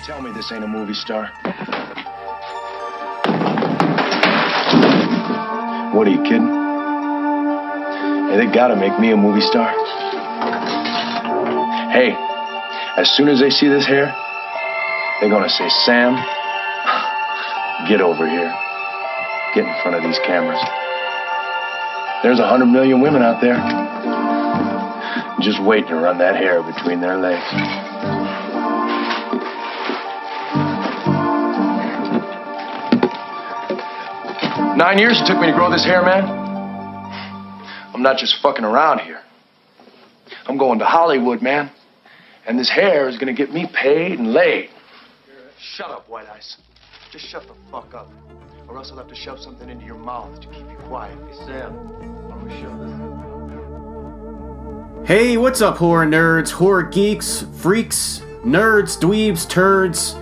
Tell me this ain't a movie star. What, are you kidding? Hey, they gotta make me a movie star. Hey, as soon as they see this hair, they're gonna say, Sam, get over here. Get in front of these cameras. There's 100 million women out there just waiting to run that hair between their legs. Nine years it took me to grow this hair, man. I'm not just fucking around here. I'm going to Hollywood, man. And this hair is gonna get me paid and laid. Shut up, White Ice. Just shut the fuck up. Or else I'll have to shove something into your mouth to keep you quiet. Hey, Sam, I'm gonna shove this. Hey, what's up, horror nerds, horror geeks, freaks, nerds, dweebs, turds,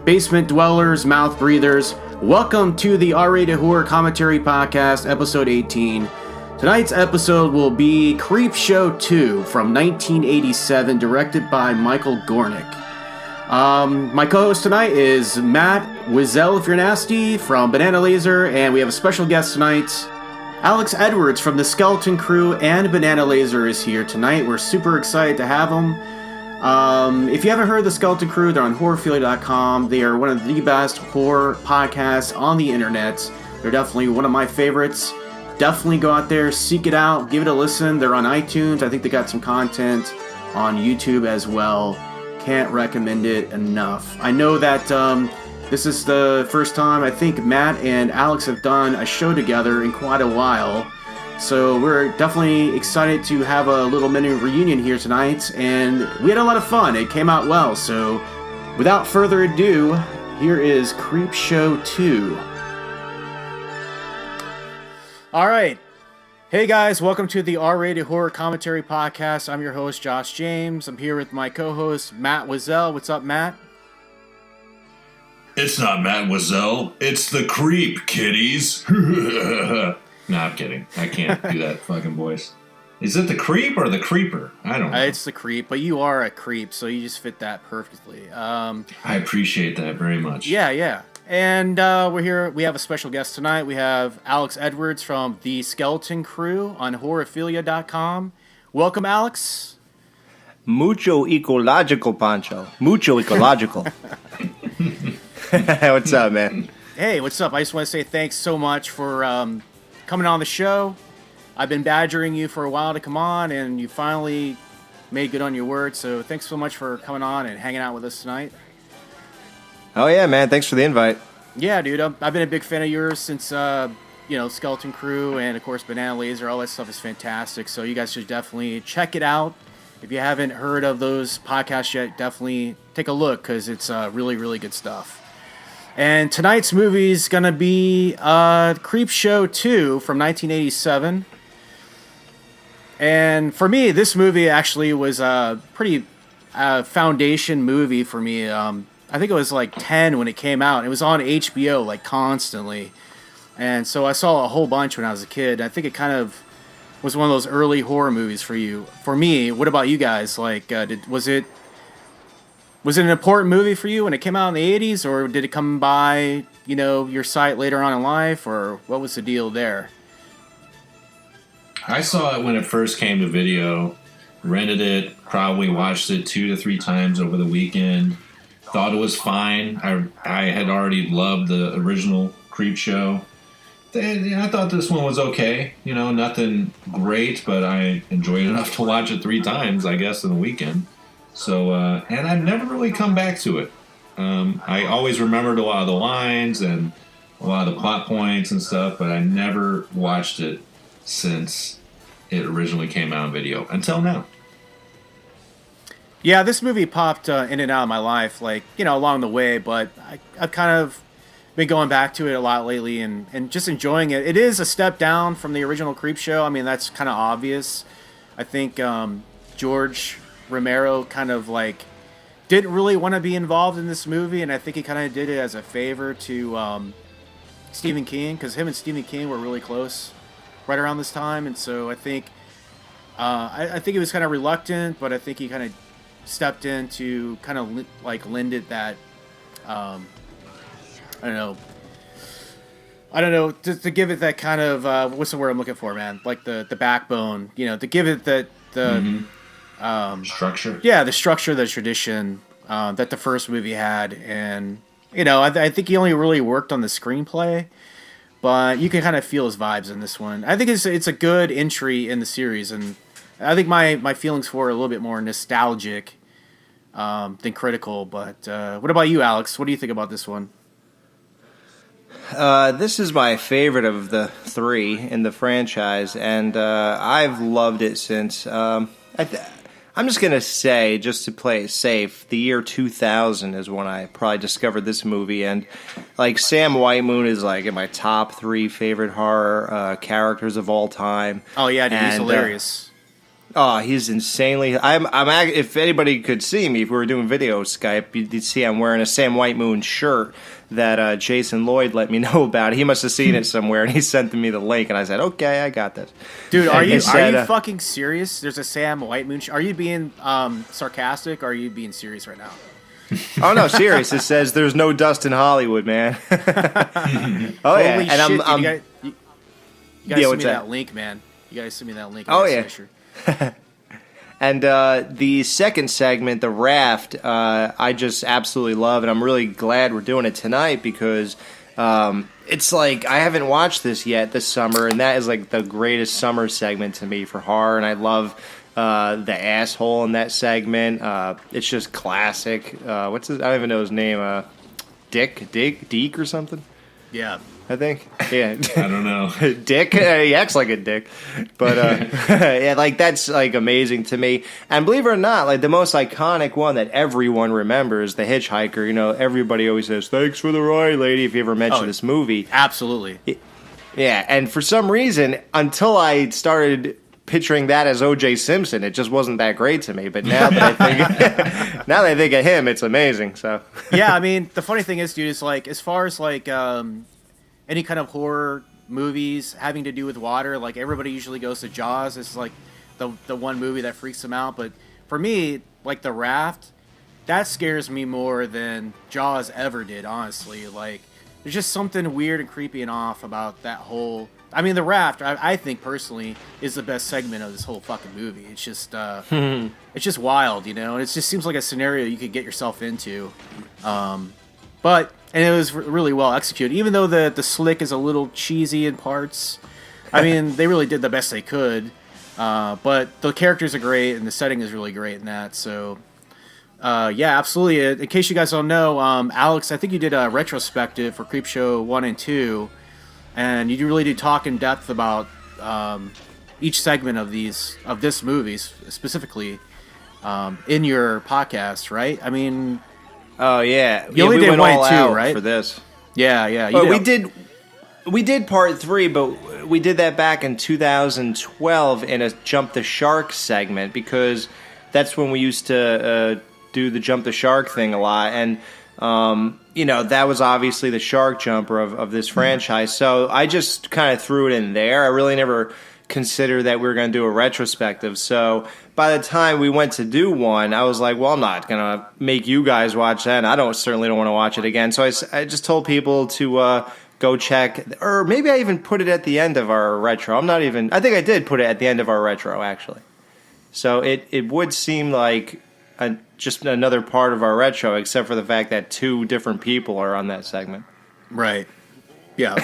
basement dwellers, mouth breathers. Welcome to the R-Rated Horror Commentary Podcast, episode 18. Tonight's episode will be Creepshow 2 from 1987, directed by Michael Gornick. My co-host tonight is Matt Wizzel, if you're nasty, from Banana Laser, and we have a special guest tonight. Alex Edwards from the Skeleton Crew and Banana Laser is here tonight. We're super excited to have him. If you haven't heard of the Skeleton Crew, they're on horrorphilia.com. They are one of the best horror podcasts on the internet. They're definitely one of my favorites. Definitely go out there, seek it out, give it a listen. They're on iTunes. I think they got some content on YouTube as well. Can't recommend it enough. I know that this is the first time I think Matt and Alex have done a show together in quite a while. So we're definitely excited to have a little mini reunion here tonight. And we had a lot of fun. It came out well. So without further ado, here is Creepshow 2. All right. Hey guys, welcome to the R-Rated Horror Commentary Podcast. I'm your host, Josh James. I'm here with my co-host, Matt Wizell. What's up, Matt? It's not Matt Wizell. It's the Creep, kiddies. No, I'm kidding. I can't do that fucking voice. Is it the Creep or the Creeper? I don't know. It's the Creep, but you are a creep, so you just fit that perfectly. I appreciate that very much. Yeah. And we're here. We have a special guest tonight. We have Alex Edwards from the Skeleton Crew on horrorphilia.com. Welcome, Alex. Mucho Ecological Poncho. Mucho Ecological. What's up, man? Hey, what's up? I just want to say thanks so much for coming on the show. I've been badgering you for a while to come on, and you finally made good on your word. So thanks so much for coming on and hanging out with us tonight. Oh, yeah, man. Thanks for the invite. Yeah, dude. I've been a big fan of yours since, Skeleton Crew and, of course, Banana Laser. All that stuff is fantastic. So you guys should definitely check it out. If you haven't heard of those podcasts yet, definitely take a look because it's really, really good stuff. And tonight's movie is going to be Creepshow 2 from 1987. And for me, this movie actually was a pretty foundation movie for me. I think it was like 10 when it came out. It was on HBO like constantly. And so I saw a whole bunch when I was a kid. I think it kind of was one of those early horror movies for you. For me, what about you guys? Like, was it an important movie for you when it came out in the 80s, or did it come by, your sight later on in life, or what was the deal there? I saw it when it first came to video, rented it, probably watched it 2 to 3 times over the weekend. Thought it was fine. I had already loved the original Creepshow. I thought this one was okay. Nothing great, but I enjoyed it enough to watch it 3 times, I guess, in the weekend. So, and I've never really come back to it. I always remembered a lot of the lines and a lot of the plot points and stuff, but I never watched it since it originally came out on video until now. Yeah, this movie popped in and out of my life, along the way, but I've kind of been going back to it a lot lately and just enjoying it. It is a step down from the original Creepshow. I mean, that's kind of obvious. I think George Romero kind of didn't really want to be involved in this movie, and I think he kind of did it as a favor to Stephen King, because him and Stephen King were really close right around this time, and so I think I think he was kind of reluctant, but I think he kind of stepped in to kind of lend it that, I don't know, to give it that kind of, what's the word I'm looking for, man? Like the backbone, to give it the structure. Yeah, the structure, the tradition that the first movie had. And, I think he only really worked on the screenplay, but you can kind of feel his vibes in this one. I think it's a good entry in the series, and I think my feelings for it are a little bit more nostalgic than critical. But what about you, Alex? What do you think about this one? This is my favorite of the three in the franchise, and I've loved it since. I'm just going to say, just to play it safe, the year 2000 is when I probably discovered this movie. And, Sam Whitemoon is, in my top 3 favorite horror characters of all time. Oh, yeah, dude, he's hilarious. He's insanely... if anybody could see me, if we were doing video Skype, you'd see I'm wearing a Sam Whitemoon shirt that Jason Lloyd let me know about. He must have seen it somewhere, and he sent me the link, and I said, okay, I got this. Dude, are you fucking serious? There's a Sam Whitemoon... Are you being sarcastic, or are you being serious right now? Oh, no, serious. It says there's no dust in Hollywood, man. Oh, yeah. Holy shit, you gotta send me that link, man. You gotta send me that link. Oh, yeah. And the second segment, The Raft, I just absolutely love, and I'm really glad we're doing it tonight because it's I haven't watched this yet this summer, and that is the greatest summer segment to me for horror, and I love the asshole in that segment. It's just classic. What's his? I don't even know his name. Deke or something? Yeah. I think. Yeah. I don't know. Dick? He acts like a dick. But, yeah, that's, amazing to me. And believe it or not, the most iconic one that everyone remembers, The Hitchhiker, everybody always says, thanks for the ride, lady, if you ever mention this movie. Absolutely. Yeah, and for some reason, until I started picturing that as O.J. Simpson, it just wasn't that great to me. But now that I think of him, it's amazing. So yeah, I mean, the funny thing is, dude, is as far as any kind of horror movies having to do with water, everybody usually goes to Jaws. This is the one movie that freaks them out. But for me, The Raft, that scares me more than Jaws ever did, honestly. There's just something weird and creepy and off about that whole... I mean, The Raft, I think personally, is the best segment of this whole fucking movie. It's just, it's just wild, and it just seems like a scenario you could get yourself into. And it was really well executed, even though the slick is a little cheesy in parts. I mean, they really did the best they could. But the characters are great, and the setting is really great in that. So, yeah, absolutely. In case you guys don't know, Alex, I think you did a retrospective for Creepshow 1 and 2. And you really do talk in depth about each segment of this movie specifically in your podcast, right? I mean, oh yeah, you only we did went 1 all and 2, out right? for this. Yeah. We did part 3, but we did that back in 2012 in a Jump the Shark segment because that's when we used to do the Jump the Shark thing a lot, and that was obviously the shark jumper of this franchise. So I just kind of threw it in there. I really never considered that we were going to do a retrospective. So by the time we went to do one, I was like, well, I'm not going to make you guys watch that. And I certainly don't want to watch it again. So I just told people to go check, or maybe I even put it at the end of our retro. I think I did put it at the end of our retro, actually. So it would seem like just another part of our retro, except for the fact that 2 different people are on that segment. Right. Yeah.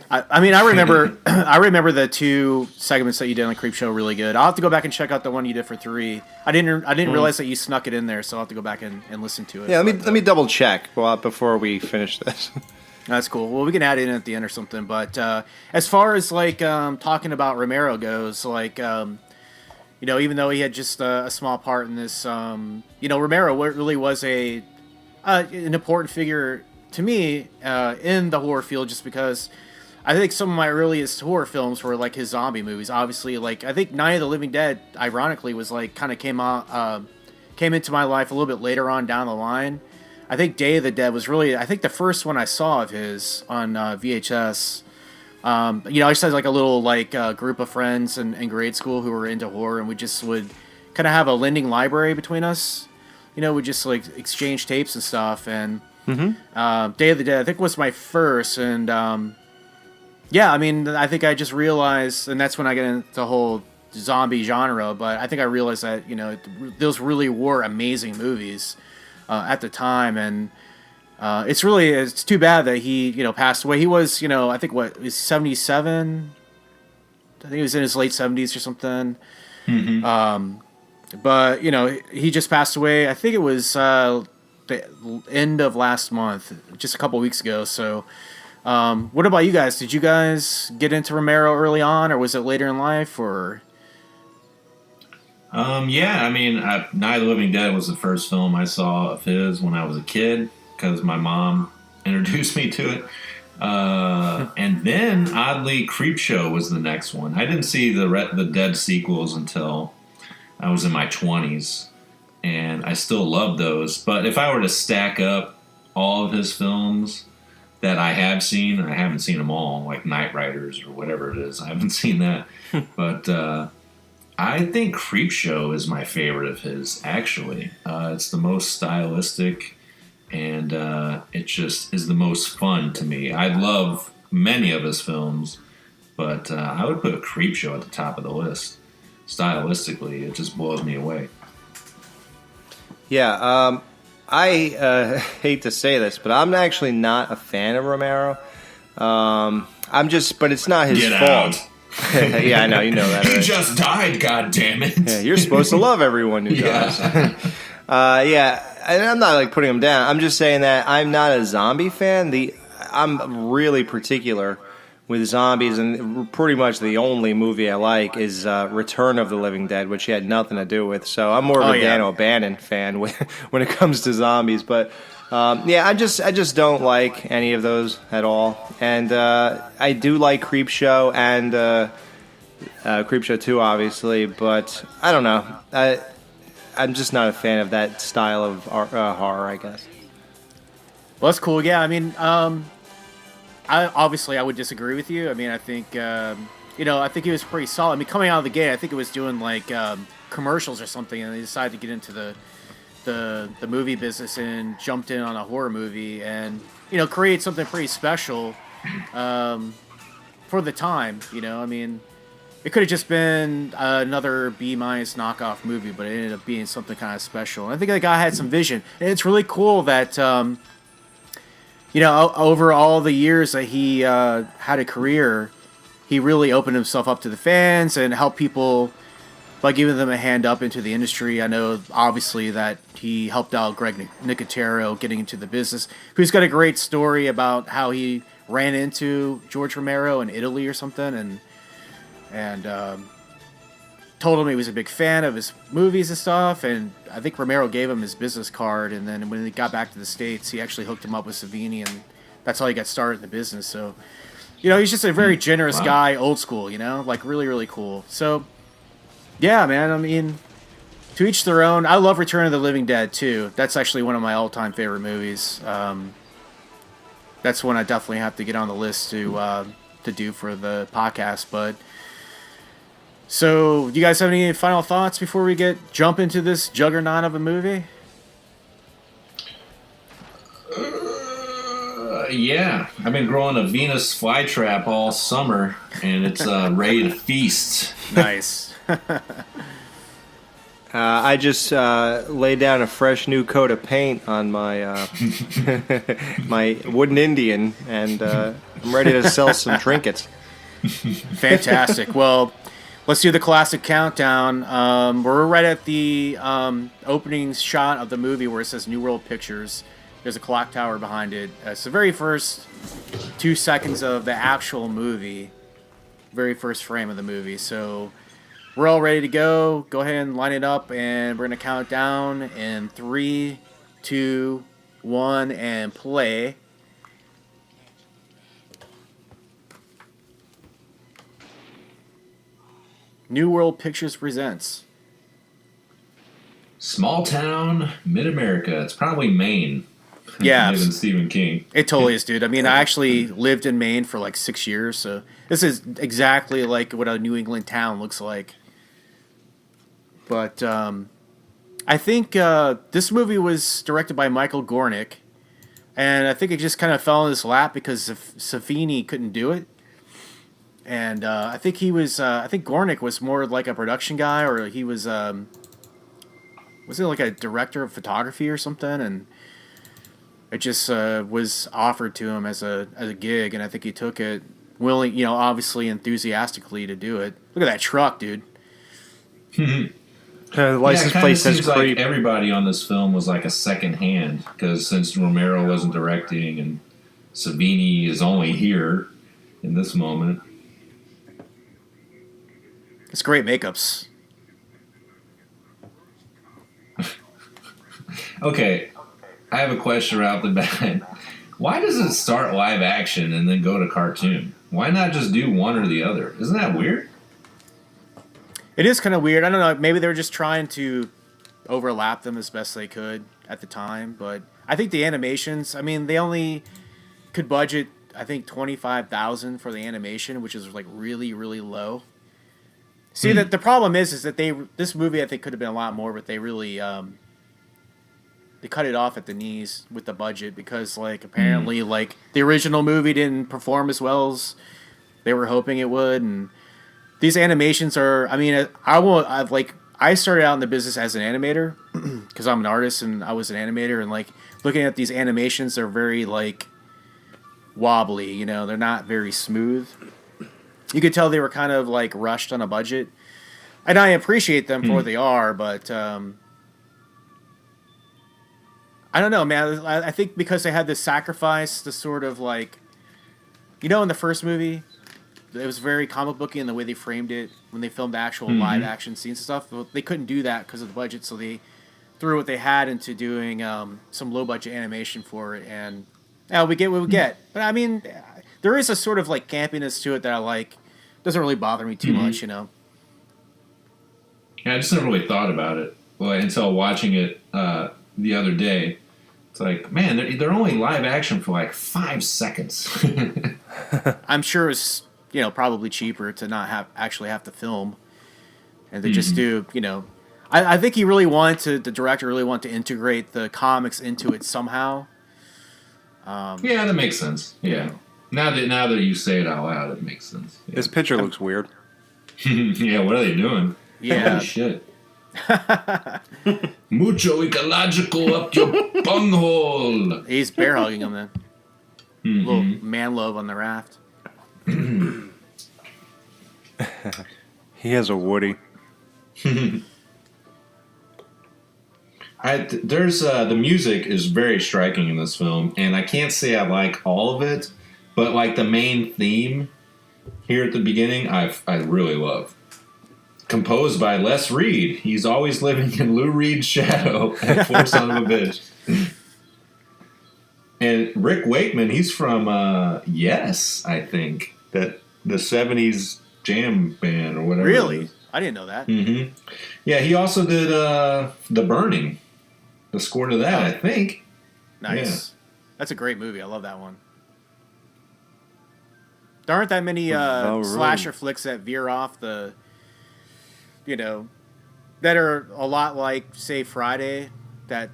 I mean, I remember the 2 segments that you did on the Creepshow really good. I'll have to go back and check out the one you did for 3. I didn't realize that you snuck it in there, so I'll have to go back and listen to it. Yeah, let me double check before we finish this. That's cool. Well, we can add it in at the end or something. But as far as talking about Romero goes, even though he had just a small part in this, Romero really was an important figure to me in the horror field, just because I think some of my earliest horror films were his zombie movies. Obviously, I think Night of the Living Dead, ironically, was kind of came into my life a little bit later on down the line. I think Day of the Dead was really, I think, the first one I saw of his on VHS. I just had like a little group of friends in grade school who were into horror, and we just would kind of have a lending library between us. We just like exchange tapes and stuff. And Day of the Dead, I think, was my first. And I think I just realized, and that's when I get into the whole zombie genre. But I think I realized that those really were amazing movies at the time, and it's too bad that he passed away. He was I think he's 77. I think he was in his late 70s or something. But he just passed away. I think it was the end of last month, just a couple weeks ago. So, what about you guys? Did you guys get into Romero early on, or was it later in life, or? Yeah, I mean, Night of the Living Dead was the first film I saw of his when I was a kid, because my mom introduced me to it. And then, oddly, Creepshow was the next one. I didn't see the Dead sequels until I was in my 20s, and I still love those. But if I were to stack up all of his films that I have seen, I haven't seen them all, like Night Riders or whatever it is. I haven't seen that. But I think Creepshow is my favorite of his, actually. It's the most stylistic, and it just is the most fun to me. I love many of his films, but I would put Creepshow at the top of the list. Stylistically, it just blows me away. Yeah, I hate to say this, but I'm actually not a fan of Romero. But it's not his Get fault. out. Yeah, I know, you know that. He Right? just died, goddammit. Yeah, you're supposed to love everyone who does. And I'm not putting him down. I'm just saying that I'm not a zombie fan. I'm really particular with zombies, and pretty much the only movie I like is Return of the Living Dead, which he had nothing to do with. So I'm more of a Dan O'Bannon fan when it comes to zombies. But I just don't like any of those at all. And I do like Creepshow and Creepshow 2, obviously. But I don't know. I'm just not a fan of that style of horror, I guess. Well, that's cool. Yeah, I mean, I would disagree with you. I mean, I think I think he was pretty solid. I mean, coming out of the gate, I think it was doing commercials or something, and they decided to get into the movie business and jumped in on a horror movie and create something pretty special for the time. I mean, it could have just been another B- knockoff movie, but it ended up being something kind of special. And I think the guy had some vision, and it's really cool that. Over all the years that he had a career, he really opened himself up to the fans and helped people by giving them a hand up into the industry. I know, obviously, that he helped out Greg Nicotero getting into the business, who's got a great story about how he ran into George Romero in Italy or something, and told him he was a big fan of his movies and stuff, and I think Romero gave him his business card, and then when he got back to the States, he actually hooked him up with Savini, and that's how he got started in the business. So, he's just a very generous guy, old school, really, really cool. So, yeah, man, I mean, to each their own. I love Return of the Living Dead, too. That's actually one of my all-time favorite movies. That's one I definitely have to get on the list to do for the podcast, but... So, do you guys have any final thoughts before we jump into this juggernaut of a movie? Yeah, I've been growing a Venus flytrap all summer, and it's ready to feast. Nice. I just laid down a fresh new coat of paint on my my wooden Indian, and I'm ready to sell some trinkets. Fantastic. Well, let's do the classic countdown. We're right at the opening shot of the movie where it says New World Pictures. There's a clock tower behind it. It's the very first 2 seconds of the actual movie, very first frame of the movie. So we're all ready to go. Go ahead and line it up, and we're going to count down in 3, 2, 1, and play. New World Pictures presents Small town, mid-America. It's probably Maine. Yeah, than Stephen King. it totally is, dude. I mean, I actually lived in Maine for like 6 years, so this is exactly like what a New England town looks like. But I think this movie was directed by Michael Gornick, and I think it just kind of fell in his lap because Savini couldn't do it. And I think he was. I think Gornick was more like a production guy, or he was. Was it like a director of photography or something? And it just was offered to him as a gig, and I think he took it willing, obviously enthusiastically to do it. Look at that truck, dude. The license plate says seems like everybody on this film was like a second hand, because since Romero wasn't directing and Savini is only here in this moment. It's great makeups. Okay, I have a question right off the bat. Why does it start live action and then go to cartoon? Why not just do one or the other? Isn't that weird? It is kind of weird. I don't know. Maybe they were just trying to overlap them as best they could at the time. But I think the animations, I mean, they only could budget, I think, $25,000 for the animation, which is like really, really low. See, that the problem is that this movie I think could have been a lot more, but they really they cut it off at the knees with the budget because like apparently like the original movie didn't perform as well as they were hoping it would, and these animations are. I mean, I started out in the business as an animator because I'm an artist and I was an animator, and like looking at these animations, they're very like wobbly. They're not very smooth. You could tell they were kind of like rushed on a budget, and I appreciate them for what they are, but I don't know, man. I think because they had to sacrifice the sort of like, in the first movie, it was very comic booky in the way they framed it when they filmed the actual live action scenes and stuff. But they couldn't do that because of the budget, so they threw what they had into doing some low budget animation for it, and we get what we get. But I mean, there is a sort of like campiness to it that I like. Doesn't really bother me too much, Yeah, I just never really thought about it until watching it the other day. It's like, man, they're only live action for like 5 seconds. I'm sure it's probably cheaper to not actually have to film, and they just do. I think the director really wanted to integrate the comics into it somehow. Yeah, that makes sense. Yeah. Now that you say it out loud, it makes sense. Yeah. This picture looks weird. Yeah, what are they doing? Yeah. Holy shit. Mucho ecological up your bunghole. He's bear hugging him then. Little man love on the raft. He has a Woody. There's the music is very striking in this film, and I can't say I like all of it, but like the main theme here at the beginning, I really love. Composed by Les Reed. He's always living in Lou Reed's shadow. And poor son of a bitch. And Rick Wakeman, he's from Yes, I think. That the 70s jam band or whatever. Really? I didn't know that. Mm-hmm. Yeah, he also did The Burning. The score to that, I think. Nice. Yeah. That's a great movie. I love that one. There aren't that many slasher flicks that veer off the, that are a lot like, say, Friday, that,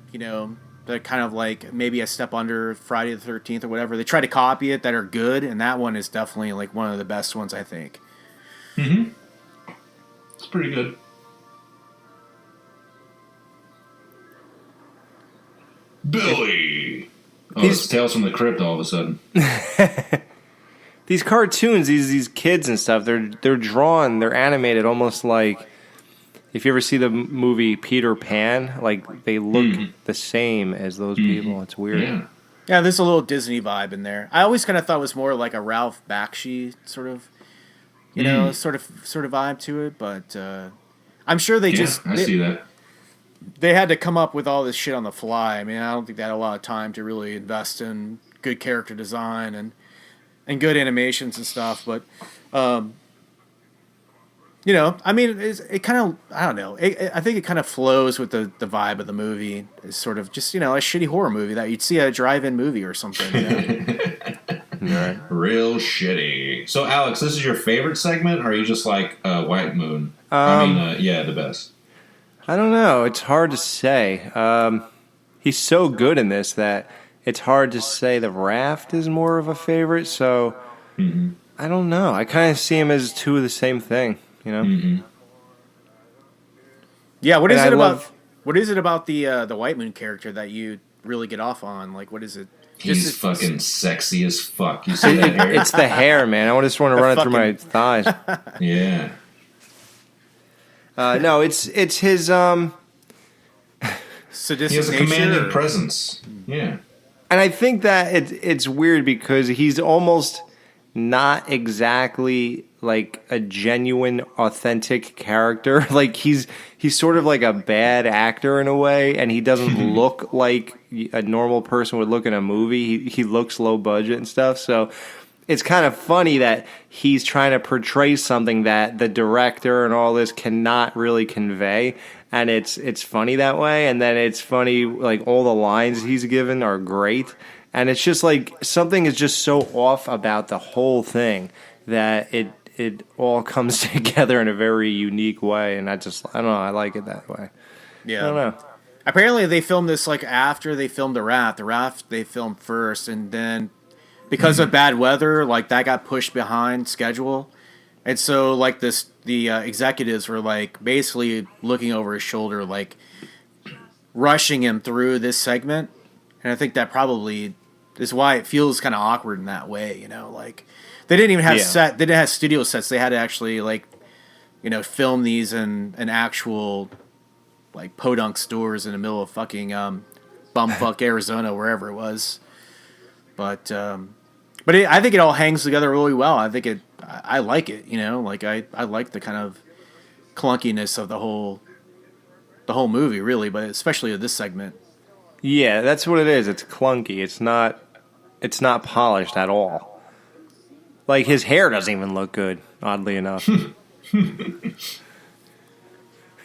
they're kind of like maybe a step under Friday the 13th or whatever. They try to copy it that are good, and that one is definitely like one of the best ones, I think. Mm-hmm. It's pretty good. Billy! Oh, it's Tales from the Crypt all of a sudden. These cartoons, these kids and stuff, they're drawn, they're animated almost like, if you ever see the movie Peter Pan, like they look the same as those people. It's weird. Yeah, there's a little Disney vibe in there. I always kind of thought it was more like a Ralph Bakshi sort of, sort of vibe to it. But I'm sure I see that. They had to come up with all this shit on the fly. I mean, I don't think they had a lot of time to really invest in good character design and good animations and stuff. But You know, I mean, it kind of, I don't know. I think it kind of flows with the vibe of the movie. It's sort of just, you know, a shitty horror movie that you'd see at a drive-in movie or something. You know? Right. Real shitty. So, Alex, this is your favorite segment, or are you just like White Moon? Yeah, the best. I don't know. It's hard to say. He's so good in this that it's hard to say the Raft is more of a favorite. So, I don't know. I kind of see him as two of the same thing. You know. Yeah. What is it about? What is it about the White Moon character that you really get off on? Like, what is it? He's fucking sexy as fuck. You see that hair? It's the hair, man. I just want to run it through my thighs. Yeah. No, it's his sadistic He has a commanding presence. Yeah. And I think that it's weird because he's almost not exactly like a genuine, authentic character. Like he's sort of like a bad actor in a way, and he doesn't look like a normal person would look in a movie. He looks low budget and stuff. So it's kind of funny that he's trying to portray something that the director and all this cannot really convey. And it's funny that way. And then it's funny, like, all the lines he's given are great. And it's just like something is just so off about the whole thing that it all comes together in a very unique way. And I don't know, I like it that way. Yeah. I don't know. Apparently they filmed this like after they filmed The Raft. The Raft they filmed first, and then because of bad weather, like that got pushed behind schedule. And so like the executives were like basically looking over his shoulder, like rushing him through this segment. And I think that probably is why it feels kind of awkward in that way, you know, like they didn't even have they didn't have studio sets. They had to actually like, you know, film these in an actual like podunk stores in the middle of fucking bumfuck Arizona, wherever it was. But I think it all hangs together really well. I think I like it, you know, like I like the kind of clunkiness of the whole movie, really, but especially of this segment. Yeah, that's what it is. It's clunky. It's not polished at all. Like his hair doesn't even look good, oddly enough.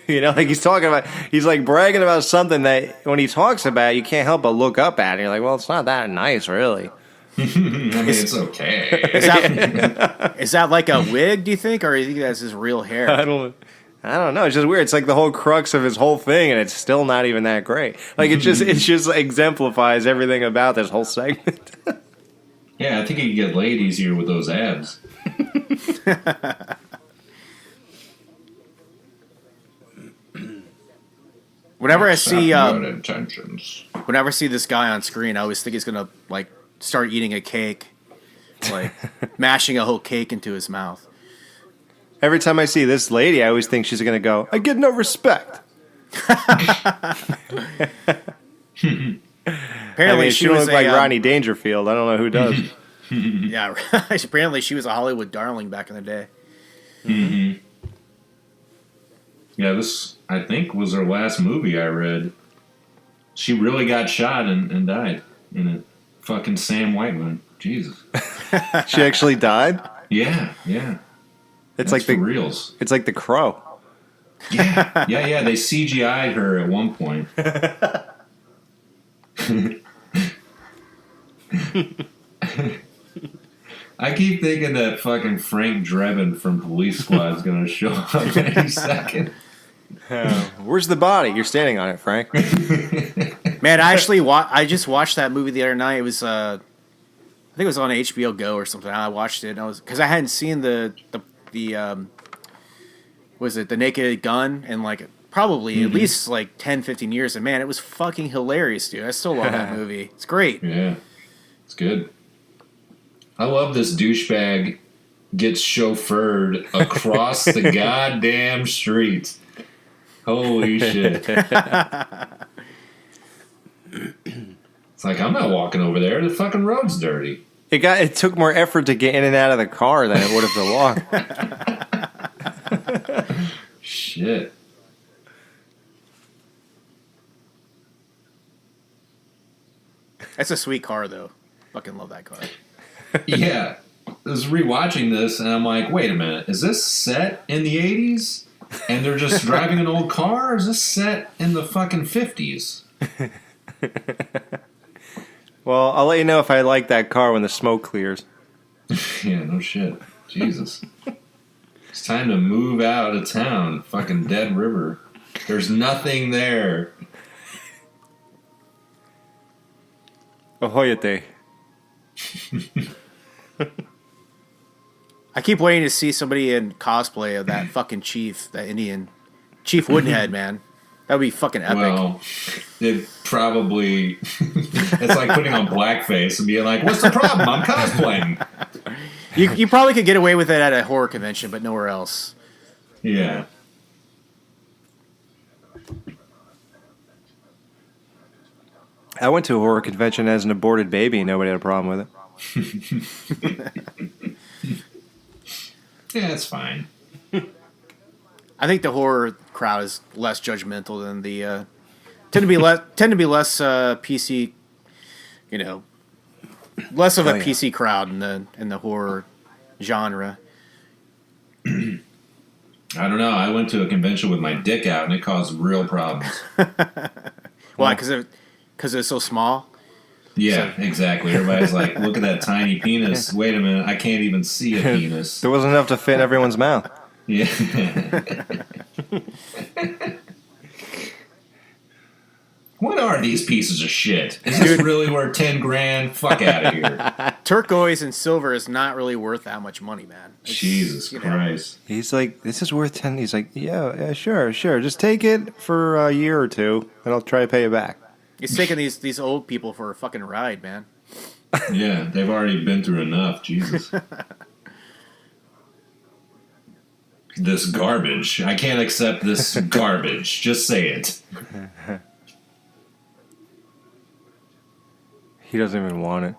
You know, like he's like bragging about something that when he talks about it, you can't help but look up at it. You're like, well, it's not that nice, really. I mean, it's okay. Is that like a wig, do you think? Or do you think that's his real hair? I don't know. It's just weird. It's like the whole crux of his whole thing, and it's still not even that great. Like it just exemplifies everything about this whole segment. Yeah, I think he could get laid easier with those abs. Whenever I see intentions. Whenever I see this guy on screen, I always think he's gonna like start eating a cake, like mashing a whole cake into his mouth. Every time I see this lady, I always think she's going to go, I get no respect. Apparently, she don't look like Rodney Dangerfield. I don't know who does. Yeah, apparently she was a Hollywood darling back in the day. Mm-hmm. Yeah, this, I think, was her last movie I read. She really got shot and died in it. Fucking Sam Whiteman. Jesus. She actually died? Yeah. It's That's like for reals. It's like The Crow. Yeah. They CGI'd her at one point. I keep thinking that fucking Frank Drebin from Police Squad is going to show up any second. Where's the body? You're standing on it, Frank. Man, I just watched that movie the other night. It was I think it was on HBO Go or something. I watched it and because I hadn't seen the was it The Naked Gun in like probably at least like 10, 15 years. And man, it was fucking hilarious, dude. I still love that movie. It's great. Yeah, it's good. I love this douchebag gets chauffeured across the goddamn street. Holy shit. It's like, I'm not walking over there. The fucking road's dirty. It took more effort to get in and out of the car than it would have to walk. Shit. That's a sweet car, though. Fucking love that car. Yeah. was rewatching this, and I'm like, wait a minute, is this set in the 80s? And they're just driving an old car? Or is this set in the fucking 50s? Well, I'll let you know if I like that car when the smoke clears. Yeah, no shit. Jesus. It's time to move out of town. Fucking Dead River. There's nothing there. Ahoyate. I keep waiting to see somebody in cosplay of that fucking chief, that Indian Chief Woodenhead, man. That would be fucking epic. Well, it probably... it's like putting on blackface and being like, what's the problem? I'm cosplaying. You probably could get away with it at a horror convention, but nowhere else. Yeah. I went to a horror convention as an aborted baby and nobody had a problem with it. Yeah, it's fine. I think the horror crowd is less judgmental than the tend to be less PC, you know, less of a PC crowd in the horror genre. I don't know. I went to a convention with my dick out and it caused real problems. Why? Because it's so small. Yeah, exactly. Everybody's like, look at that tiny penis. Wait a minute, I can't even see a penis. There wasn't enough to fit in everyone's mouth. Yeah. What are these pieces of shit? Is this really worth 10 grand? Fuck out of here. Turquoise and silver is not really worth that much money, man. Jesus Christ. He's like, this is worth 10. He's like, yeah, sure. Just take it for a year or two, and I'll try to pay you back. He's taking these old people for a fucking ride, man. Yeah, they've already been through enough. Jesus. This garbage. I can't accept this garbage. Just say it. He doesn't even want it.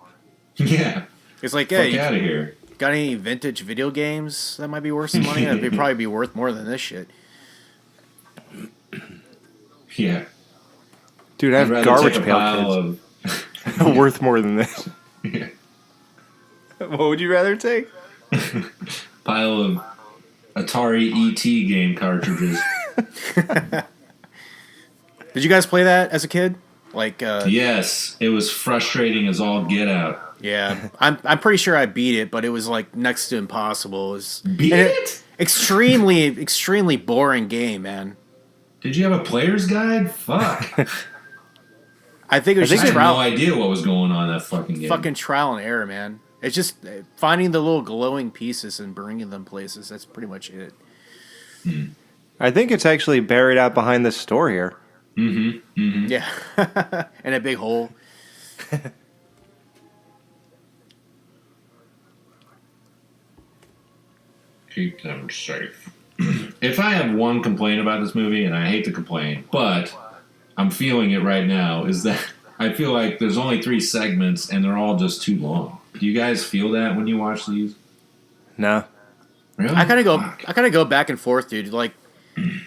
Yeah. It's like, Fuck hey, out of here. got any vintage video games that might be worth some money? It'd probably be worth more than this shit. Yeah. Dude, I have I'd rather garbage take a pail pile kids. of... Worth more than this. Yeah. What would you rather take? Pile of Atari ET game cartridges. Did you guys play that as a kid? Like, Yes, it was frustrating as all get out. yeah, I'm pretty sure I beat it, but it was like next to impossible. It was Beat it? extremely boring game, man. Did you have a player's guide? Fuck. I think it was I just had trial, no idea what was going on in that fucking game. fucking trial and error, man. It's just finding the little glowing pieces and bringing them places. That's pretty much it. I think it's actually buried out behind the store here. Mm-hmm. Mm-hmm. Yeah, and a big hole. Keep them safe. If I have one complaint about this movie, and I hate to complain, but I'm feeling it right now, is that I feel like there's only 3 segments and they're all just too long. Do you guys feel that when you watch these? No. Really? I kind Fuck. of go back and forth, dude. Like,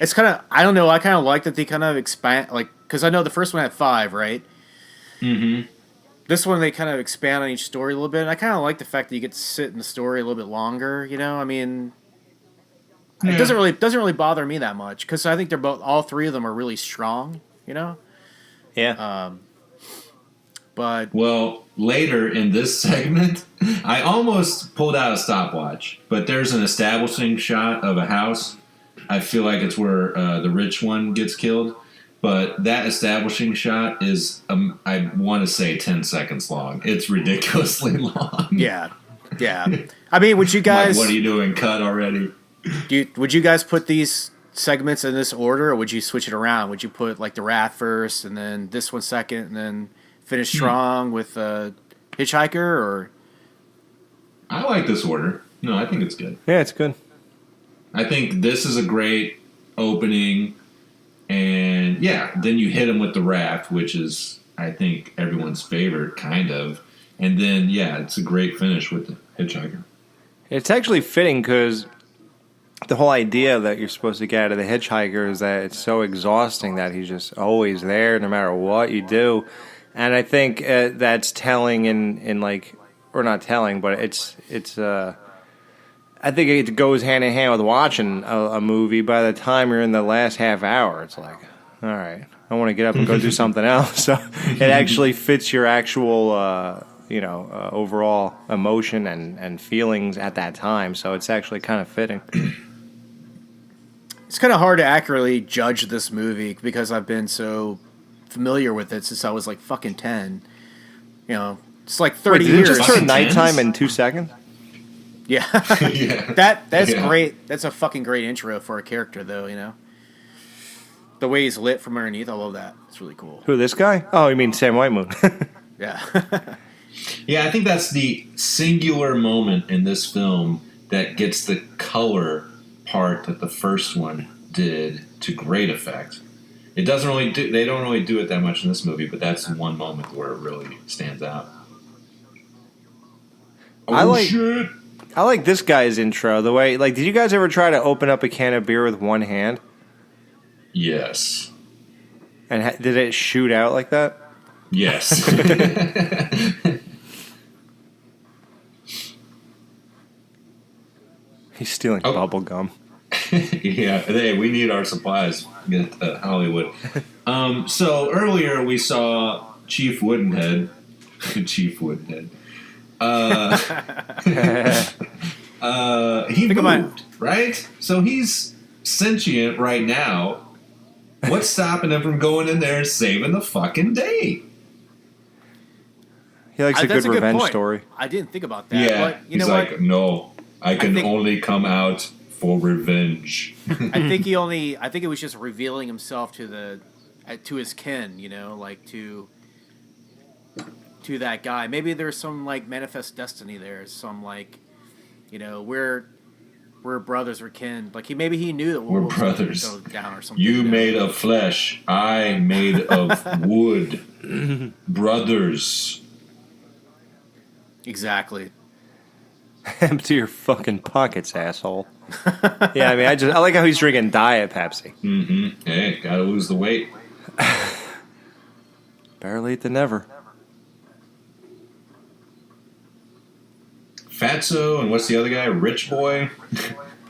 it's kind of, I don't know. I kind of like that they kind of expand, like, because I know the first one had 5, right? Mm-hmm. This one they kind of expand on each story a little bit. And I kind of like the fact that you get to sit in the story a little bit longer. You know, I mean, Yeah. it doesn't really bother me that much because I think they're all 3 of them are really strong. You know, Yeah. but Well, later in this segment, I almost pulled out a stopwatch, but there's an establishing shot of a house. I feel like it's where the rich one gets killed. But that establishing shot is, I want to say 10 seconds long. It's ridiculously long. yeah. I mean, would you guys? Like, what are you doing? Cut already? Would you guys put these segments in this order, or would you switch it around? Would you put like the Wrath first, and then this one second, and then finish strong with Hitchhiker? Or I like this order. No, I think it's good. Yeah, it's good. I think this is a great opening. And yeah, then you hit him with the Raft, which is, I think, everyone's favorite, kind of. And then, yeah, it's a great finish with the Hitchhiker. It's actually fitting because the whole idea that you're supposed to get out of the Hitchhiker is that it's so exhausting that he's just always there no matter what you do. And I think that's telling in like or not telling, but it's. I think it goes hand in hand with watching a movie. By the time you're in the last half hour, it's like, all right, I want to get up and go do something else. So it actually fits your actual, overall emotion and feelings at that time. So it's actually kind of fitting. It's kind of hard to accurately judge this movie because I've been so familiar with it since I was like fucking 10. You know, it's like 30 Wait, years. Did it just turn nighttime in 2 seconds? Yeah. Yeah. That's great. That's a fucking great intro for a character, though, you know? The way he's lit from underneath, I love that. It's really cool. Who, this guy? Oh, you mean Sam Whitemoon? Yeah. Yeah, I think that's the singular moment in this film that gets the color part that the first one did to great effect. It doesn't really they don't really do it that much in this movie, but that's one moment where it really stands out. Shit. I like this guy's intro. The way, like, did you guys ever try to open up a can of beer with one hand? Yes. And did it shoot out like that? Yes. He's stealing bubble gum. Yeah, hey, we need our supplies. Get to Hollywood. So earlier we saw Chief Woodenhead. Chief Woodenhead. He moved, right? So he's sentient right now. What's stopping him from going in there and saving the fucking day? He likes a good revenge story. I didn't think about that. Yeah, But you he's know like, what? no, I can think- only come out for revenge. I think it was just revealing himself to his kin, you know, like to that guy. Maybe there's some like manifest destiny there. Some like, you know, we're brothers, we're kin. Like maybe he knew that We're wolves brothers. would go down or something. You know? made of flesh, I made of wood. Brothers. Exactly. Empty your fucking pockets, asshole. Yeah, I mean, I like how he's drinking Diet Pepsi. Mm-hmm. Hey, gotta lose the weight. Better late than never. Fatso and what's the other guy? Rich Boy.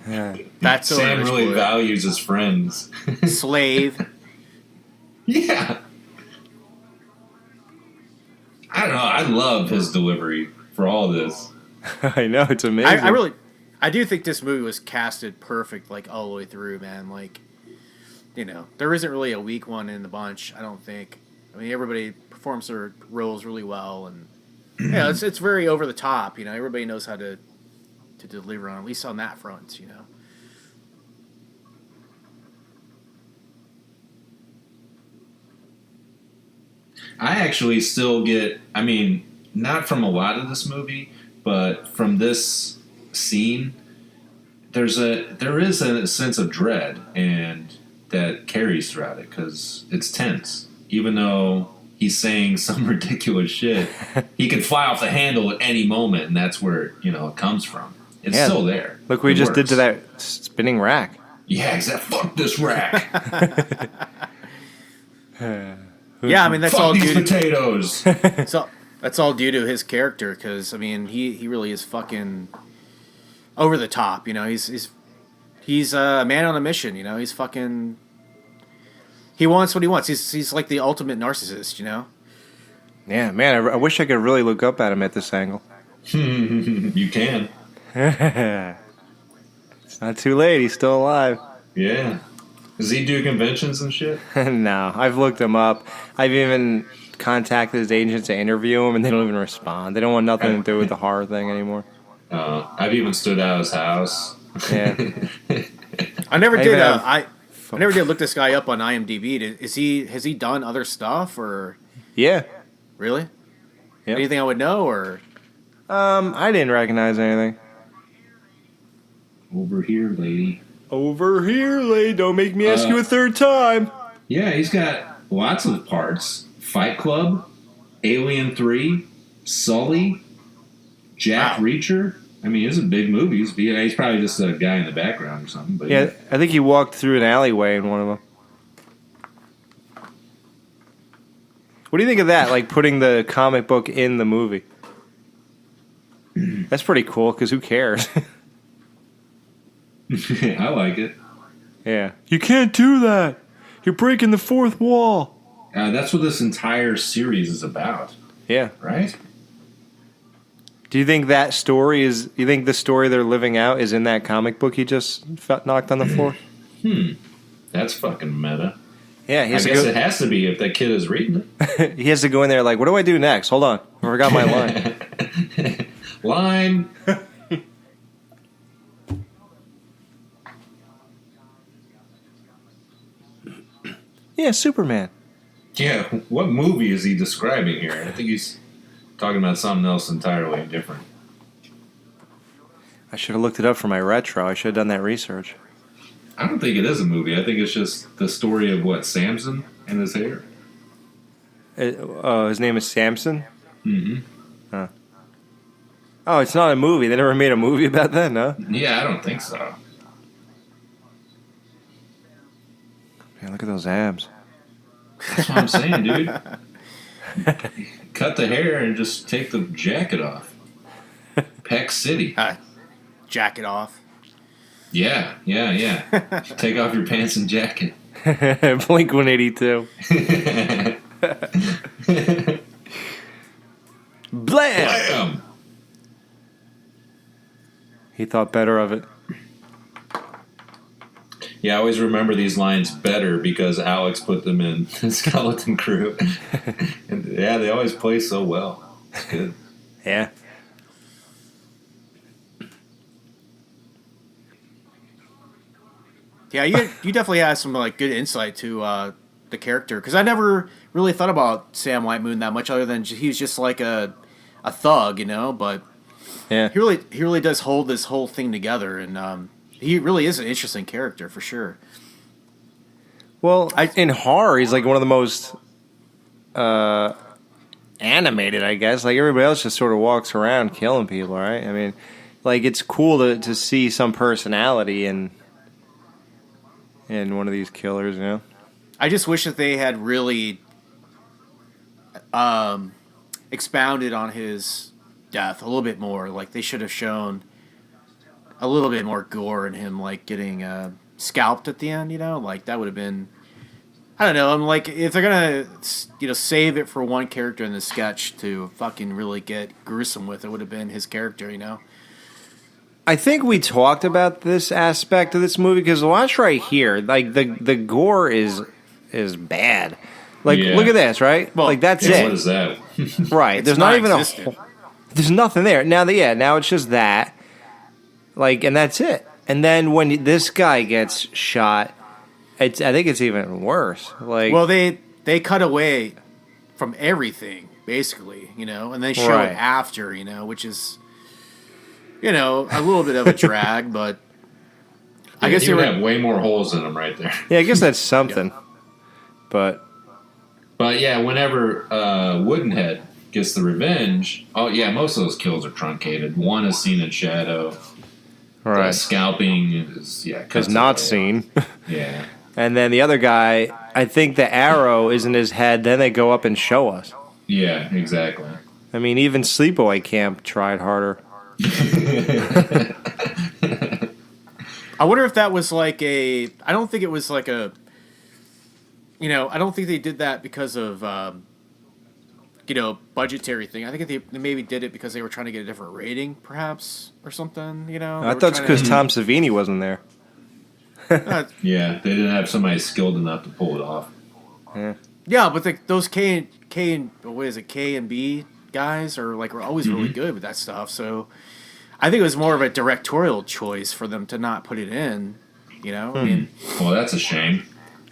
Yeah. That's so Sam rich really boy. values his friends. Slave. Yeah. I don't know. I love his delivery for all this. I know, it's amazing. I do think this movie was casted perfect, like all the way through, man. Like, you know, there isn't really a weak one in the bunch. I don't think. I mean, everybody performs their roles really well, and yeah, it's very over the top. You know, everybody knows how to deliver on, at least on that front. You know. I actually still get, I mean, not from a lot of this movie, but from this scene, there is a sense of dread and that carries throughout it because it's tense. Even though he's saying some ridiculous shit, he could fly off the handle at any moment, and that's where, you know, it comes from. It's still there. Look what we It just did works. to that spinning rack. Yeah, exactly. Fuck this rack. Yeah, I mean that's Fuck all these due to potatoes. that's all due to his character because I mean he really is fucking over the top. You know, he's a man on a mission. You know, he's fucking. He wants what he wants. He's like the ultimate narcissist. You know. Yeah, man, I wish I could really look up at him at this angle. You can. It's not too late. He's still alive. Yeah. Does he do conventions and shit? No, I've looked him up. I've even contacted his agents to interview him, and they don't even respond. They don't want nothing to do with the horror thing anymore. I've even stood out his house. Yeah. I never did. even have- I never did look this guy up on IMDb. Has he done other stuff or Yeah. really? Yep. Anything I would know or? I didn't recognize anything. Over here, lady. Over here, lady. Don't make me ask you a third time. Yeah, he's got lots of parts. Fight Club, Alien 3, Sully, Jack Wow. Reacher. I mean, it's a big movie. He's probably just a guy in the background or something. But Yeah, I think he walked through an alleyway in one of them. What do you think of that? Like putting the comic book in the movie? That's pretty cool, because who cares? I like it. Yeah. You can't do that. You're breaking the fourth wall. That's what this entire series is about, Yeah. right? Do you think that story is... You think the story they're living out is in that comic book he just knocked on the floor? That's fucking meta. Yeah, I guess it has to be if that kid is reading it. he has to go in there like, what do I do next? Hold on. I forgot my line. Line. Yeah, Superman. Yeah, what movie is he describing here? I think he's talking about something else entirely different. I should have looked it up for my retro. I should have done that research. I don't think it is a movie. I think it's just the story of what, Samson and his hair? His name is Samson? Mm-hmm. Huh. Oh, it's not a movie. They never made a movie about that, no? Yeah, I don't think so. Man, look at those abs. That's what I'm saying, dude. Cut the hair and just take the jacket off. Peck City. Jacket off. Yeah. Take off your pants and jacket. Blink 182. Blam! Blam! He thought better of it. Yeah, I always remember these lines better because Alex put them in Skeleton Crew. And yeah, they always play so well. It's good. Yeah. Yeah, you definitely have some like good insight to the character, because I never really thought about Sam Whitemoon that much, other than he was just like a thug, you know. But Yeah. he really does hold this whole thing together, and he really is an interesting character for sure. Well, in horror, he's like one of the most animated, I guess. Like everybody else just sort of walks around killing people, right? I mean, like it's cool to see some personality in one of these killers, you know? I just wish that they had really expounded on his death a little bit more. Like they should have shown a little bit more gore in him, like getting scalped at the end. You know, like that would have been. I don't know. I'm like, if they're gonna, save it for one character in the sketch to fucking really get gruesome with, it would have been his character. You know. I think we talked about this aspect of this movie because watch right here, like the gore is bad. Like look at this, right? Well, like that's Yeah, it. what is that? Right. There's not even there's nothing there. Now now it's just that. Like, and that's it. And then when this guy gets shot, I think it's even worse. Like, well, they cut away from everything basically, and they show it after, which is, a little bit of a drag, but I guess you would have way more holes in them right there. Yeah, I guess that's something. But yeah, whenever Woodenhead gets the revenge, most of those kills are truncated. One is seen in shadow. Right. The scalping is not seen. Yeah. And then the other guy, I think the arrow is in his head. Then they go up and show us. Yeah, exactly. I mean, even Sleepaway Camp tried harder. I wonder if that was like I don't think it was like I don't think they did that because of, budgetary thing. I think they maybe did it because they were trying to get a different rating, perhaps, or something, I thought it's because Tom Savini wasn't there. Yeah, they didn't have somebody skilled enough to pull it off. Yeah, but those K and B guys were always really good with that stuff. So I think it was more of a directorial choice for them to not put it in. I mean, well, that's a shame.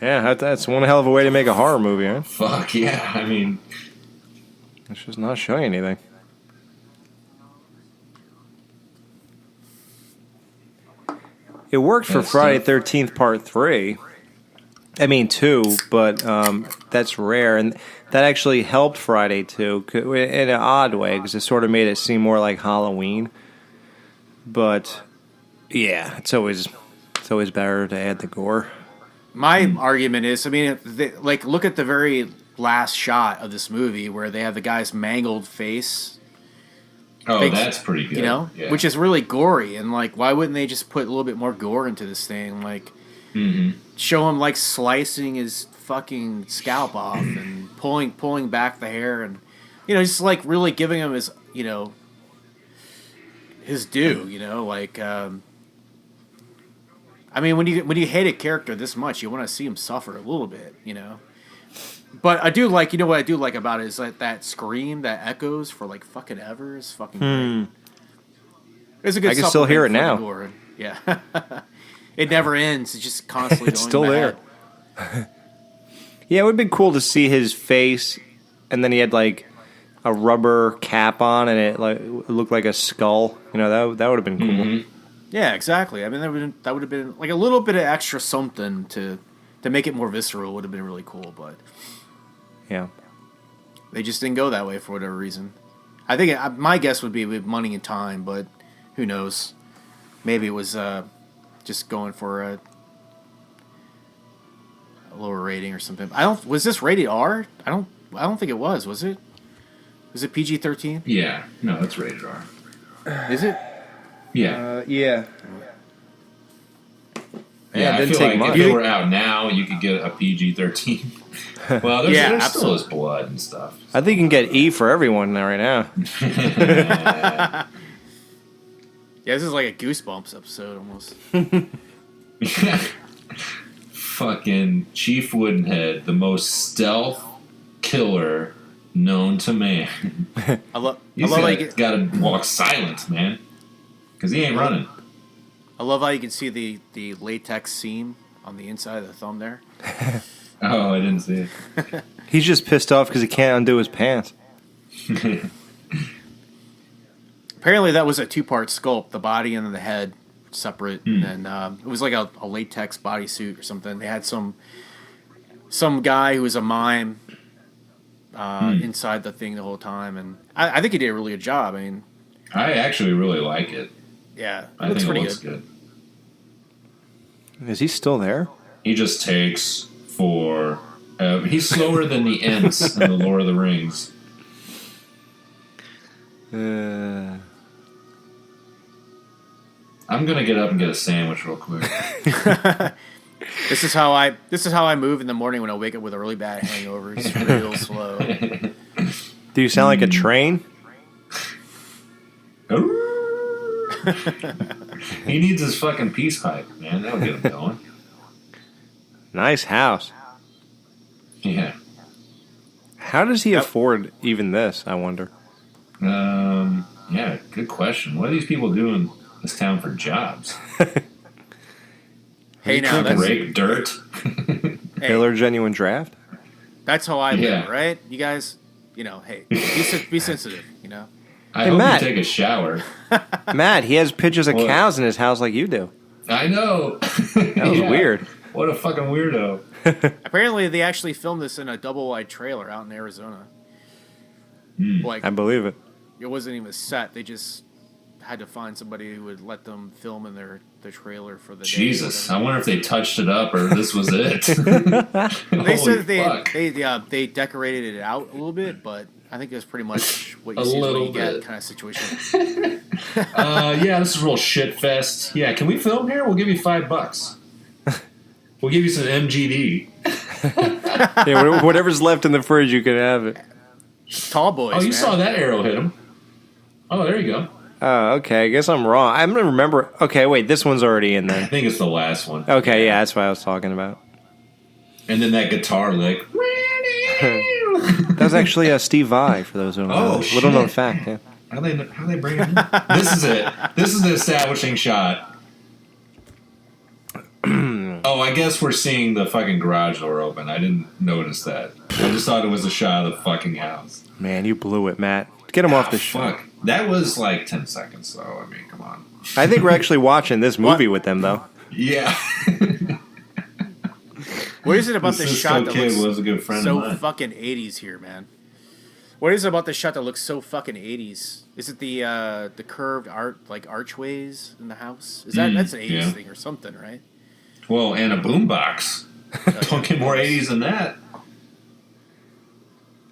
Yeah, that's one hell of a way to make a horror movie, huh? Fuck yeah! I mean, it's just not showing anything. It worked for Friday the 13th Part 3. I mean 2, but that's rare. And that actually helped Friday 2 in an odd way because it sort of made it seem more like Halloween. But, yeah, it's always better to add the gore. My argument is, look at the very last shot of this movie where they have the guy's mangled face. Oh, that's pretty good. You know, yeah. which is really gory, and like, why wouldn't they just put a little bit more gore into this thing? Like, show him like slicing his fucking scalp off and pulling back the hair, and just like really giving him his his due. Like. I mean, when you hate a character this much, you want to see him suffer a little bit, But I do like, what I do like about it is like that scream that echoes for like fucking ever is fucking great. It's a good. I can still hear it now. Gore. Yeah, it never ends. It's just constantly. It's going still mad. there. Yeah, it would have been cool to see his face, and then he had like a rubber cap on, and it looked like a skull. That would have been cool. Mm-hmm. Yeah, exactly. I mean, that would have been like a little bit of extra something to make it more visceral. Would have been really cool, but yeah, they just didn't go that way for whatever reason. I think my guess would be with money and time, but who knows? Maybe it was just going for a lower rating or something. Was this rated R? I don't think it was. Was it? Was it PG-13? Yeah, no, it's rated R. Is it? Yeah. Yeah. Yeah, I it didn't feel take like much. if it were out now, you could get a PG-13. Well, there still is blood and stuff. I think you can get E for everyone right now. Yeah, this is like a Goosebumps episode almost. Fucking Chief Woodenhead, the most stealth killer known to man. He's got to walk silent, man, because he ain't running. I love how you can see the latex seam on the inside of the thumb there. Oh, I didn't see it. He's just pissed off because he can't undo his pants. Apparently, that was a 2-part sculpt: the body and then the head separate, and it was like a latex bodysuit or something. They had some guy who was a mime inside the thing the whole time, and I think he did a really good job. I mean, I actually really like it. Yeah, I think it looks good. Is he still there? He just takes for. He's slower than the Ents in the Lord of the Rings. I'm gonna get up and get a sandwich real quick. This is how I move in the morning when I wake up with a really bad hangover. It's real slow. Do you sound like a train? He needs his fucking peace pipe, man. That'll get him going. Nice house. Yeah. How does he afford even this, I wonder? Yeah, good question. What are these people doing in this town for jobs? Hey, now that's rape dirt. Taylor Genuine Draft? That's how I live, right? You guys, hey, be sensitive, I hope Matt. you take a shower. Matt, he has pictures of cows in his house like you do. I know. That was weird. What a fucking weirdo. Apparently, they actually filmed this in a double-wide trailer out in Arizona. Like, I believe it. It wasn't even a set. They just had to find somebody who would let them film in their trailer for the Jesus, I wonder if they touched it up or this was it. They said they decorated it out a little bit, but I think that's pretty much what you see is what you get kind of situation. Yeah, this is a real shit fest. Yeah, can we film here? We'll give you $5. We'll give you some MGD. Yeah, whatever's left in the fridge, you can have it. Tall boys. Oh, you man. saw that arrow hit him. Oh, there you go. Oh, okay. I guess I'm wrong. I'm going to remember. Okay, wait. This one's already in I there. think it's the last one. Okay, yeah, that's what I was talking about. And then that guitar lick. That was actually Steve Vai, for those who don't know. Little known fact, yeah. How they bring him in? This is it. This is the establishing shot. Oh, I guess we're seeing the fucking garage door open. I didn't notice that. I just thought it was a shot of the fucking house. Man, you blew it, Matt. Get him off the show. Fuck. That was like 10 seconds, though. I mean, come on. I think we're actually watching this movie with them, though. Yeah. What is it about this shot that looks was a good friend so of mine. fucking 80s here, man? What is it about this shot that looks so fucking 80s? Is it the curved archways in the house? Is that's an 80s thing or something, right? Well, and a boombox. Don't get more 80s than that.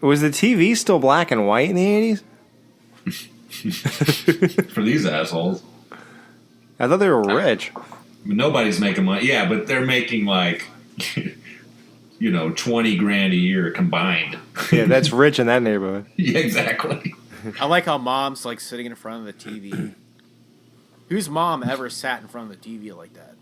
Was the TV still black and white in the 80s? For these assholes. I thought they were rich. Nobody's making money. Yeah, but they're making like, $20,000 a year combined. Yeah, that's rich in that neighborhood. Yeah, exactly. I like how mom's like sitting in front of the TV. Whose mom ever sat in front of the TV like that?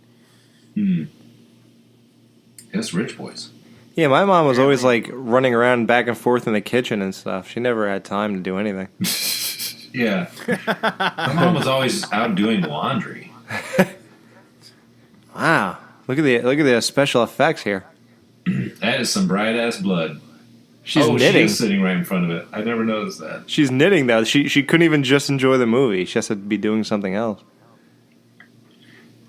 That's rich boys. Yeah, my mom was always like running around back and forth in the kitchen and stuff. She never had time to do anything. Yeah. My mom was always out doing laundry. Wow. Look at the special effects here. That is some bright ass blood. She's knitting. She is sitting right in front of it. I never noticed that. She's knitting though. She couldn't even just enjoy the movie. She has to be doing something else.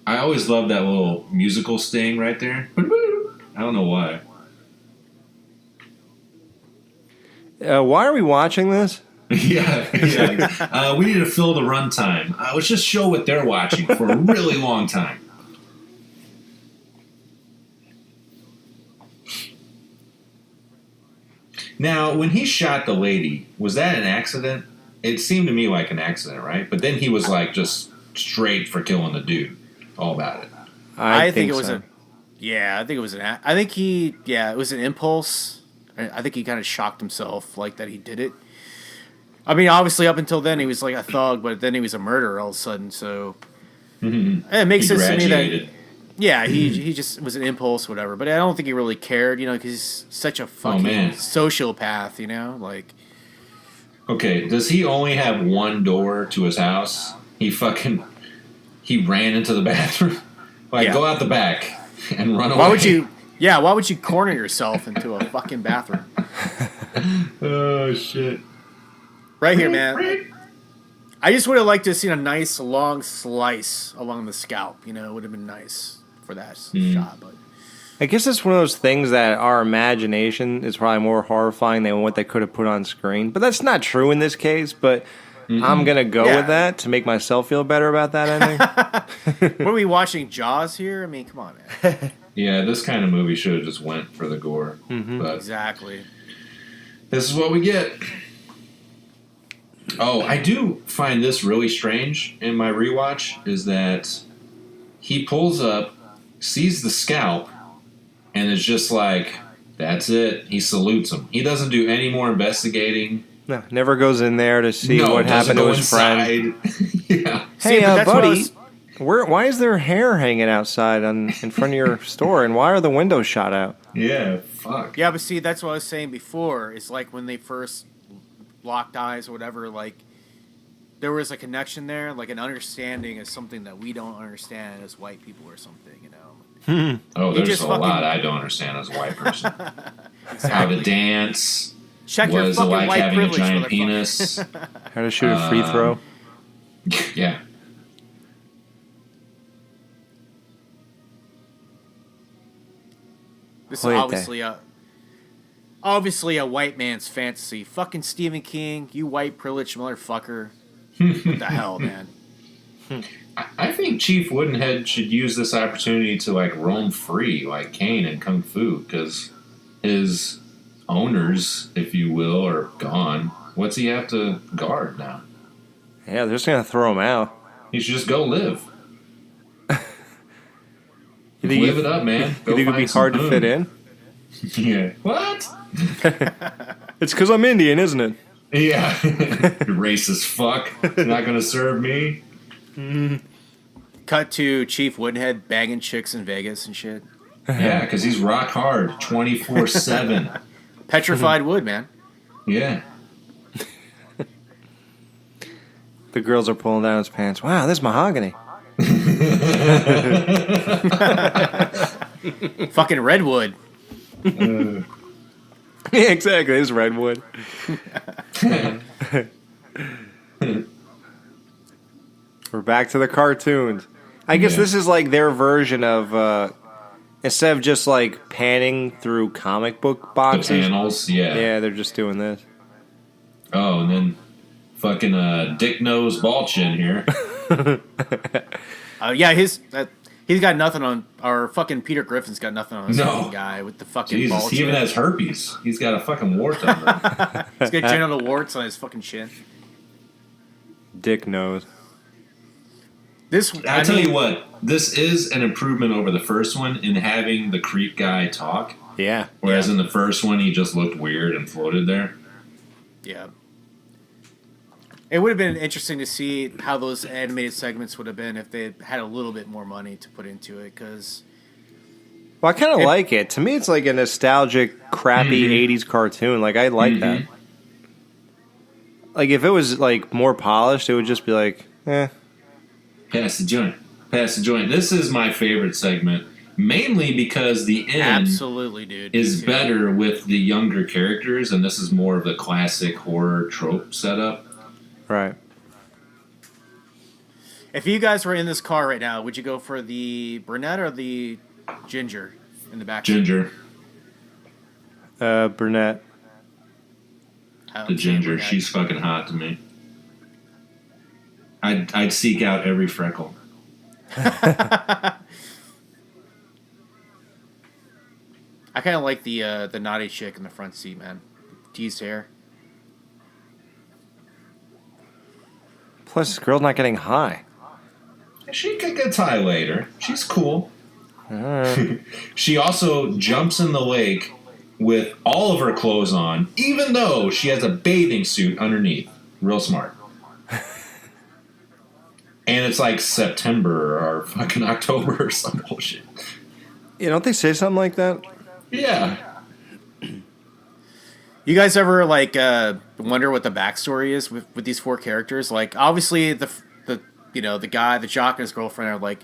I always loved that little musical sting right there. I don't know why. Why are we watching this? Yeah. We need to fill the runtime. Let's just show what they're watching for a really long time. Now, when he shot the lady, was that an accident? It seemed to me like an accident, right? But then he was like just straight for killing the dude. All about it. I think it was I think it was it was an impulse. I think he kind of shocked himself like that he did it. I mean, obviously up until then he was like a thug, but then he was a murderer all of a sudden, so it makes sense to me that he just was an impulse, whatever. But I don't think he really cared, because he's such a fucking sociopath, like. Okay, does he only have one door to his house? He ran into the bathroom. Go out the back and run away. Why would you corner yourself into a fucking bathroom? Oh shit! Right here, man. I just would have liked to have seen a nice long slice along the scalp. It would have been nice for that shot, but. I guess it's one of those things that our imagination is probably more horrifying than what they could have put on screen. But that's not true in this case, but I'm going to go with that to make myself feel better about that ending. What are we watching, Jaws here? I mean, come on, man. Yeah, this kind of movie should have just went for the gore. But exactly. This is what we get. Oh, I do find this really strange in my rewatch, is that he pulls up, sees the scalp, and it's just like, that's it. He salutes him. He doesn't do any more investigating. No, never goes in there to see what happened to his friend. Yeah. Hey, buddy, why is there hair hanging outside in front of your store, and why are the windows shot out? Yeah, fuck. Yeah, but see, that's what I was saying before. It's like when they first locked eyes or whatever, like, there was a connection there, like an understanding of something that we don't understand as white people or something, Oh, there's a lot I don't understand as a white person. Exactly. How to dance. Check what your is it like white having a privilege, giant penis? How to shoot a free throw. Yeah. This is obviously a white man's fantasy. Fucking Stephen King, you white privileged motherfucker. What the hell, man? I think Chief Woodenhead should use this opportunity to roam free like Kane in Kung Fu, because his owners, if you will, are gone. What's he have to guard now? Yeah, they're just gonna throw him out. He should just go live. Live it up, man. You think it'd be hard to fit in? Yeah. What? It's because I'm Indian, isn't it? Yeah. Racist fuck. You're not gonna serve me. Cut to Chief Woodenhead bagging chicks in Vegas and shit. Yeah, because he's rock hard 24/7. Petrified wood, man. Yeah. The girls are pulling down his pants. Wow, this mahogany. Fucking redwood. Yeah, exactly. It's redwood. We're back to the cartoons. I guess this is like their version of instead of just like panning through comic book boxes. The panels, yeah. Yeah, they're just doing this. Oh, and then fucking Dick Nose Ball Chin here. Yeah, he's got nothing on. Or fucking Peter Griffin's got nothing on this fucking guy with the fucking ball chin. He even has herpes. He's got a fucking wart on him. He's got genital warts on his fucking chin. Dick knows. I'll tell you what, this is an improvement over the first one in having the creep guy talk. Yeah. Whereas in the first one, he just looked weird and floated there. Yeah. It would have been interesting to see how those animated segments would have been if they had a little bit more money to put into it, because... Well, I kind of like it. To me, it's like a nostalgic, crappy 80s cartoon. Like, I like that. Like, if it was, like, more polished, it would just be like, eh. Pass the joint. Pass the joint. This is my favorite segment, mainly because the end absolutely, dude, is better with the younger characters, and this is more of the classic horror trope setup. Right. If you guys were in this car right now, would you go for the brunette or the ginger in the back? Ginger. Brunette. The ginger. She's fucking hot to me. I'd seek out every freckle. I kind of like the naughty chick in the front seat, man. Teased hair. Plus, this girl's not getting high. She could get high later. She's cool. She also jumps in the lake with all of her clothes on, even though she has a bathing suit underneath. Real smart. And it's like September or fucking October or some bullshit. Yeah, don't they say something like that? Yeah. You guys ever like wonder what the backstory is with these four characters? Like, obviously the guy, the jock, and his girlfriend are like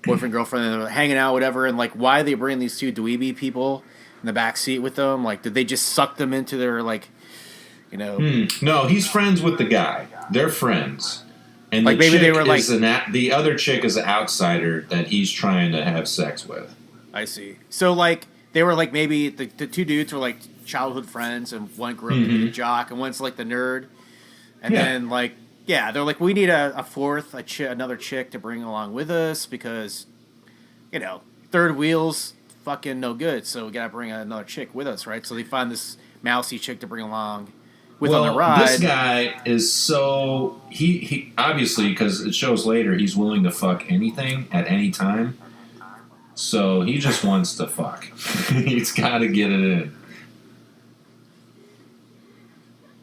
boyfriend, girlfriend, and they're hanging out, whatever. And like, why they bring these two dweeby people in the back seat with them? Like, did they just suck them into their like, No, he's friends with the guy. They're friends. And like, maybe they were like the other chick is an outsider that he's trying to have sex with. I see. So like they were like maybe the two dudes were like childhood friends, and one grew up to be the jock, and one's like the nerd, and then like they're like, we need a fourth, another chick to bring along with us because third wheel's fucking no good, so we gotta bring another chick with us, right? So they find this mousy chick to bring along with on the ride. This guy is so he obviously, because it shows later, he's willing to fuck anything at any time. So he just wants to fuck. He's got to get it in.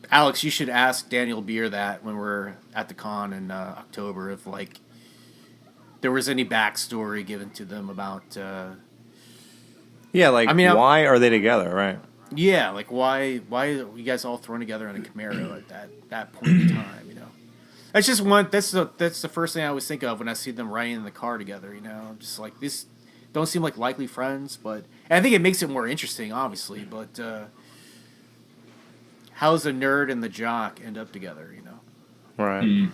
Alex, you should ask Daniel Beer that when we're at the con in October, if like there was any backstory given to them about. Yeah, like, why are they together, right? Yeah, like why are you guys all thrown together in a Camaro at that point in time? That's just one. That's the first thing I always think of when I see them riding in the car together. I'm just like, these don't seem like likely friends, but and I think it makes it more interesting, obviously. But how's the nerd and the jock end up together? Right.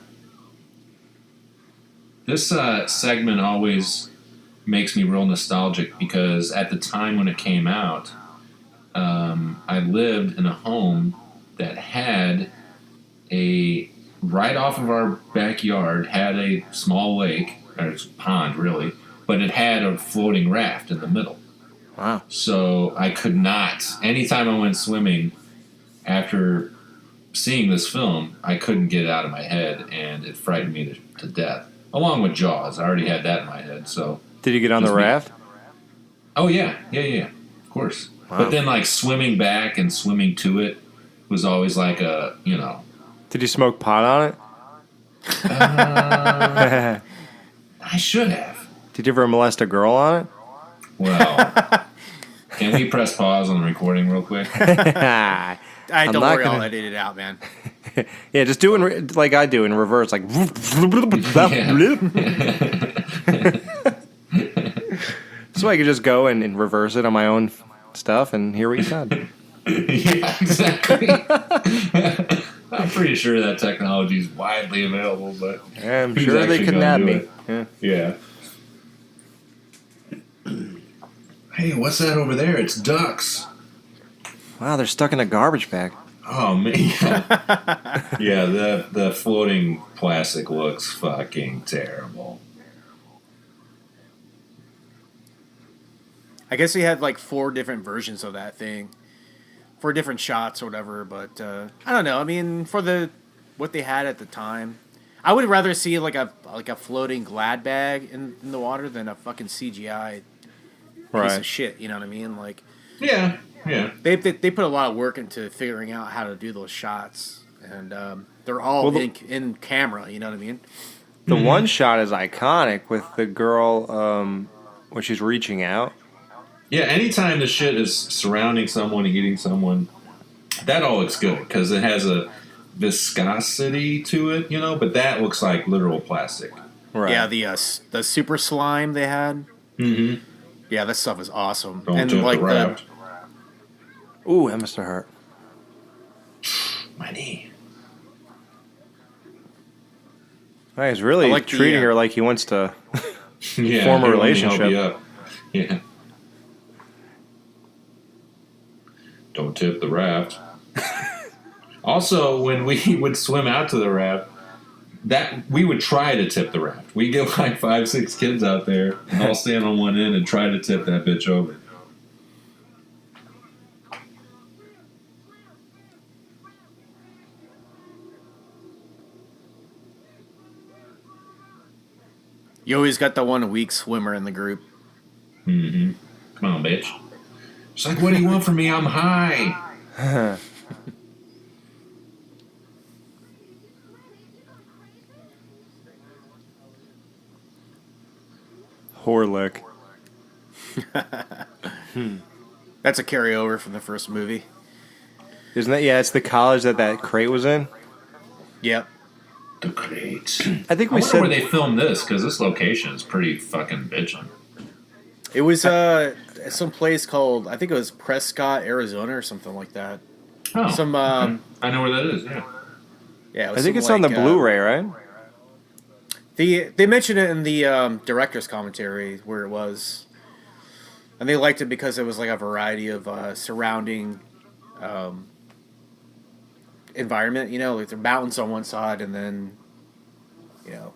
This segment always makes me real nostalgic because at the time when it came out, I lived in a home that had right off of our backyard had a small lake, or pond really, but it had a floating raft in the middle. Wow. So I could not, anytime I went swimming after seeing this film, I couldn't get it out of my head, and it frightened me to death. Along with Jaws. I already had that in my head, so... Did you get on the raft? Oh, yeah. Of course. Wow. But then, like, swimming back and swimming to it was always like a, Did you smoke pot on it? I should have. Did you ever molest a girl on it? Well, can we press pause on the recording real quick? Don't worry, I'll edit it out, man. Yeah, just do it like I do in reverse, like. So I could just go and reverse it on my own stuff, and hear what you said. Yeah, exactly. I'm pretty sure that technology is widely available, but I'm sure they kidnapped me. Yeah. Hey, what's that over there? It's ducks. Wow, they're stuck in a garbage bag. Oh man. Yeah, the floating plastic looks fucking terrible. I guess they had like 4 different versions of that thing, 4 different shots or whatever. But I don't know. I mean, for the what they had at the time. I would rather see like a floating Glad bag in the water than a fucking CGI piece of shit. You know what I mean? Like, Yeah. they put a lot of work into figuring out how to do those shots, and they're all in camera. You know what I mean? The one shot is iconic with the girl when she's reaching out. Yeah, anytime the shit is surrounding someone and eating someone, that all looks good because it has a viscosity to it, you know. But that looks like literal plastic. Right. Yeah, the super slime they had. Mm-hmm. Yeah, that stuff is awesome. Don't tip the raft. Ooh, that must have hurt. My knee. He's really treating her like he wants to form a relationship. Yeah. Don't tip the raft. Also, when we would swim out to the raft, that we would try to tip the raft. We'd get like 5, 6 kids out there and all stand on one end and try to tip that bitch over. You always got the one weak swimmer in the group. Mm-hmm. Come on, bitch. She's like, what do you want from me? I'm high. Horlick. That's a carryover from the first movie. Isn't that? Yeah, it's the college that crate was in. Yep. The crate. I think I wonder where they filmed this, because this location is pretty fucking bitchin'. It was some place called, I think it was Prescott, Arizona, or something like that. Oh, some okay. I know where that is. Yeah. Yeah, I think it's on the Blu-ray, right? They mentioned it in the director's commentary where it was, and they liked it because it was like a variety of surrounding environment. You know, like the mountains on one side, and then, you know,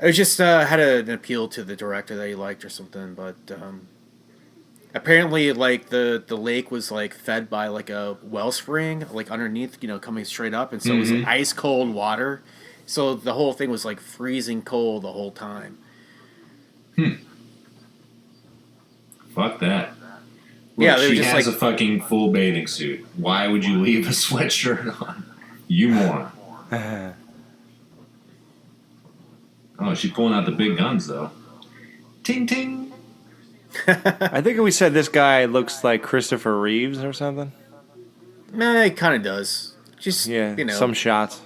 it was just had an appeal to the director that he liked or something. But apparently, like the lake was like fed by like a wellspring, like underneath, you know, coming straight up, and so it was like ice cold water. So the whole thing was like freezing cold the whole time. Fuck that. Look, Yeah, they were she just has like a fucking full bathing suit. Why would you leave a sweatshirt on? You moron. Oh, she's pulling out the big guns though. Ting ting. I think we said this guy looks like Christopher Reeves or something. Nah, it kind of does. Just, yeah, you know, some shots.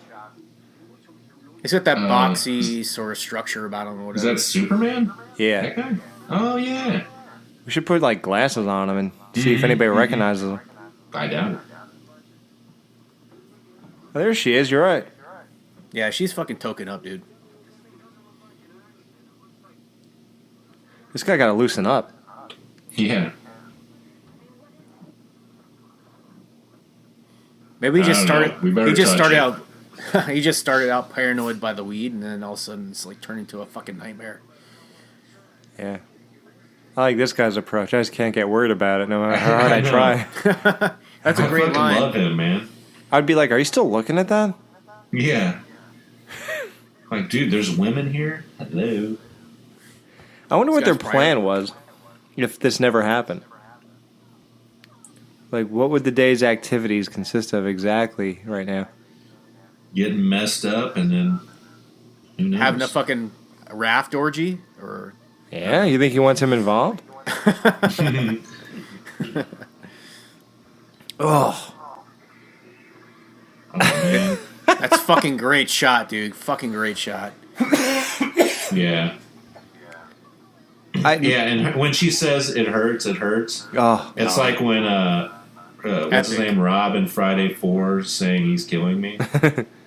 He's got that boxy sort of structure about him or whatever. Is that Superman? Yeah. That guy? Oh, yeah. We should put, like, glasses on him and see if anybody recognizes him. I doubt it. Oh, there she is. You're right. Yeah, she's fucking token up, dude. This guy got to loosen up. Yeah. Maybe he just started. He just started out. He just started out paranoid by the weed, and then all of a sudden it's like turned into a fucking nightmare. Yeah. I like this guy's approach. I just can't get worried about it no matter how hard I try. That's a great line. I love him, man. I'd be like, are you still looking at that? Yeah. Like, dude, there's women here? Hello. I wonder what their plan was if this never happened. Like, what would the day's activities consist of exactly right now? Getting messed up and then who knows? Having a fucking raft orgy? Or yeah, you think he wants him involved? Oh, man. That's fucking great shot, dude. Fucking great shot. Yeah. And when she says it hurts, it hurts. Oh, it's like when what's his name, Rob in Friday 4 saying he's killing me.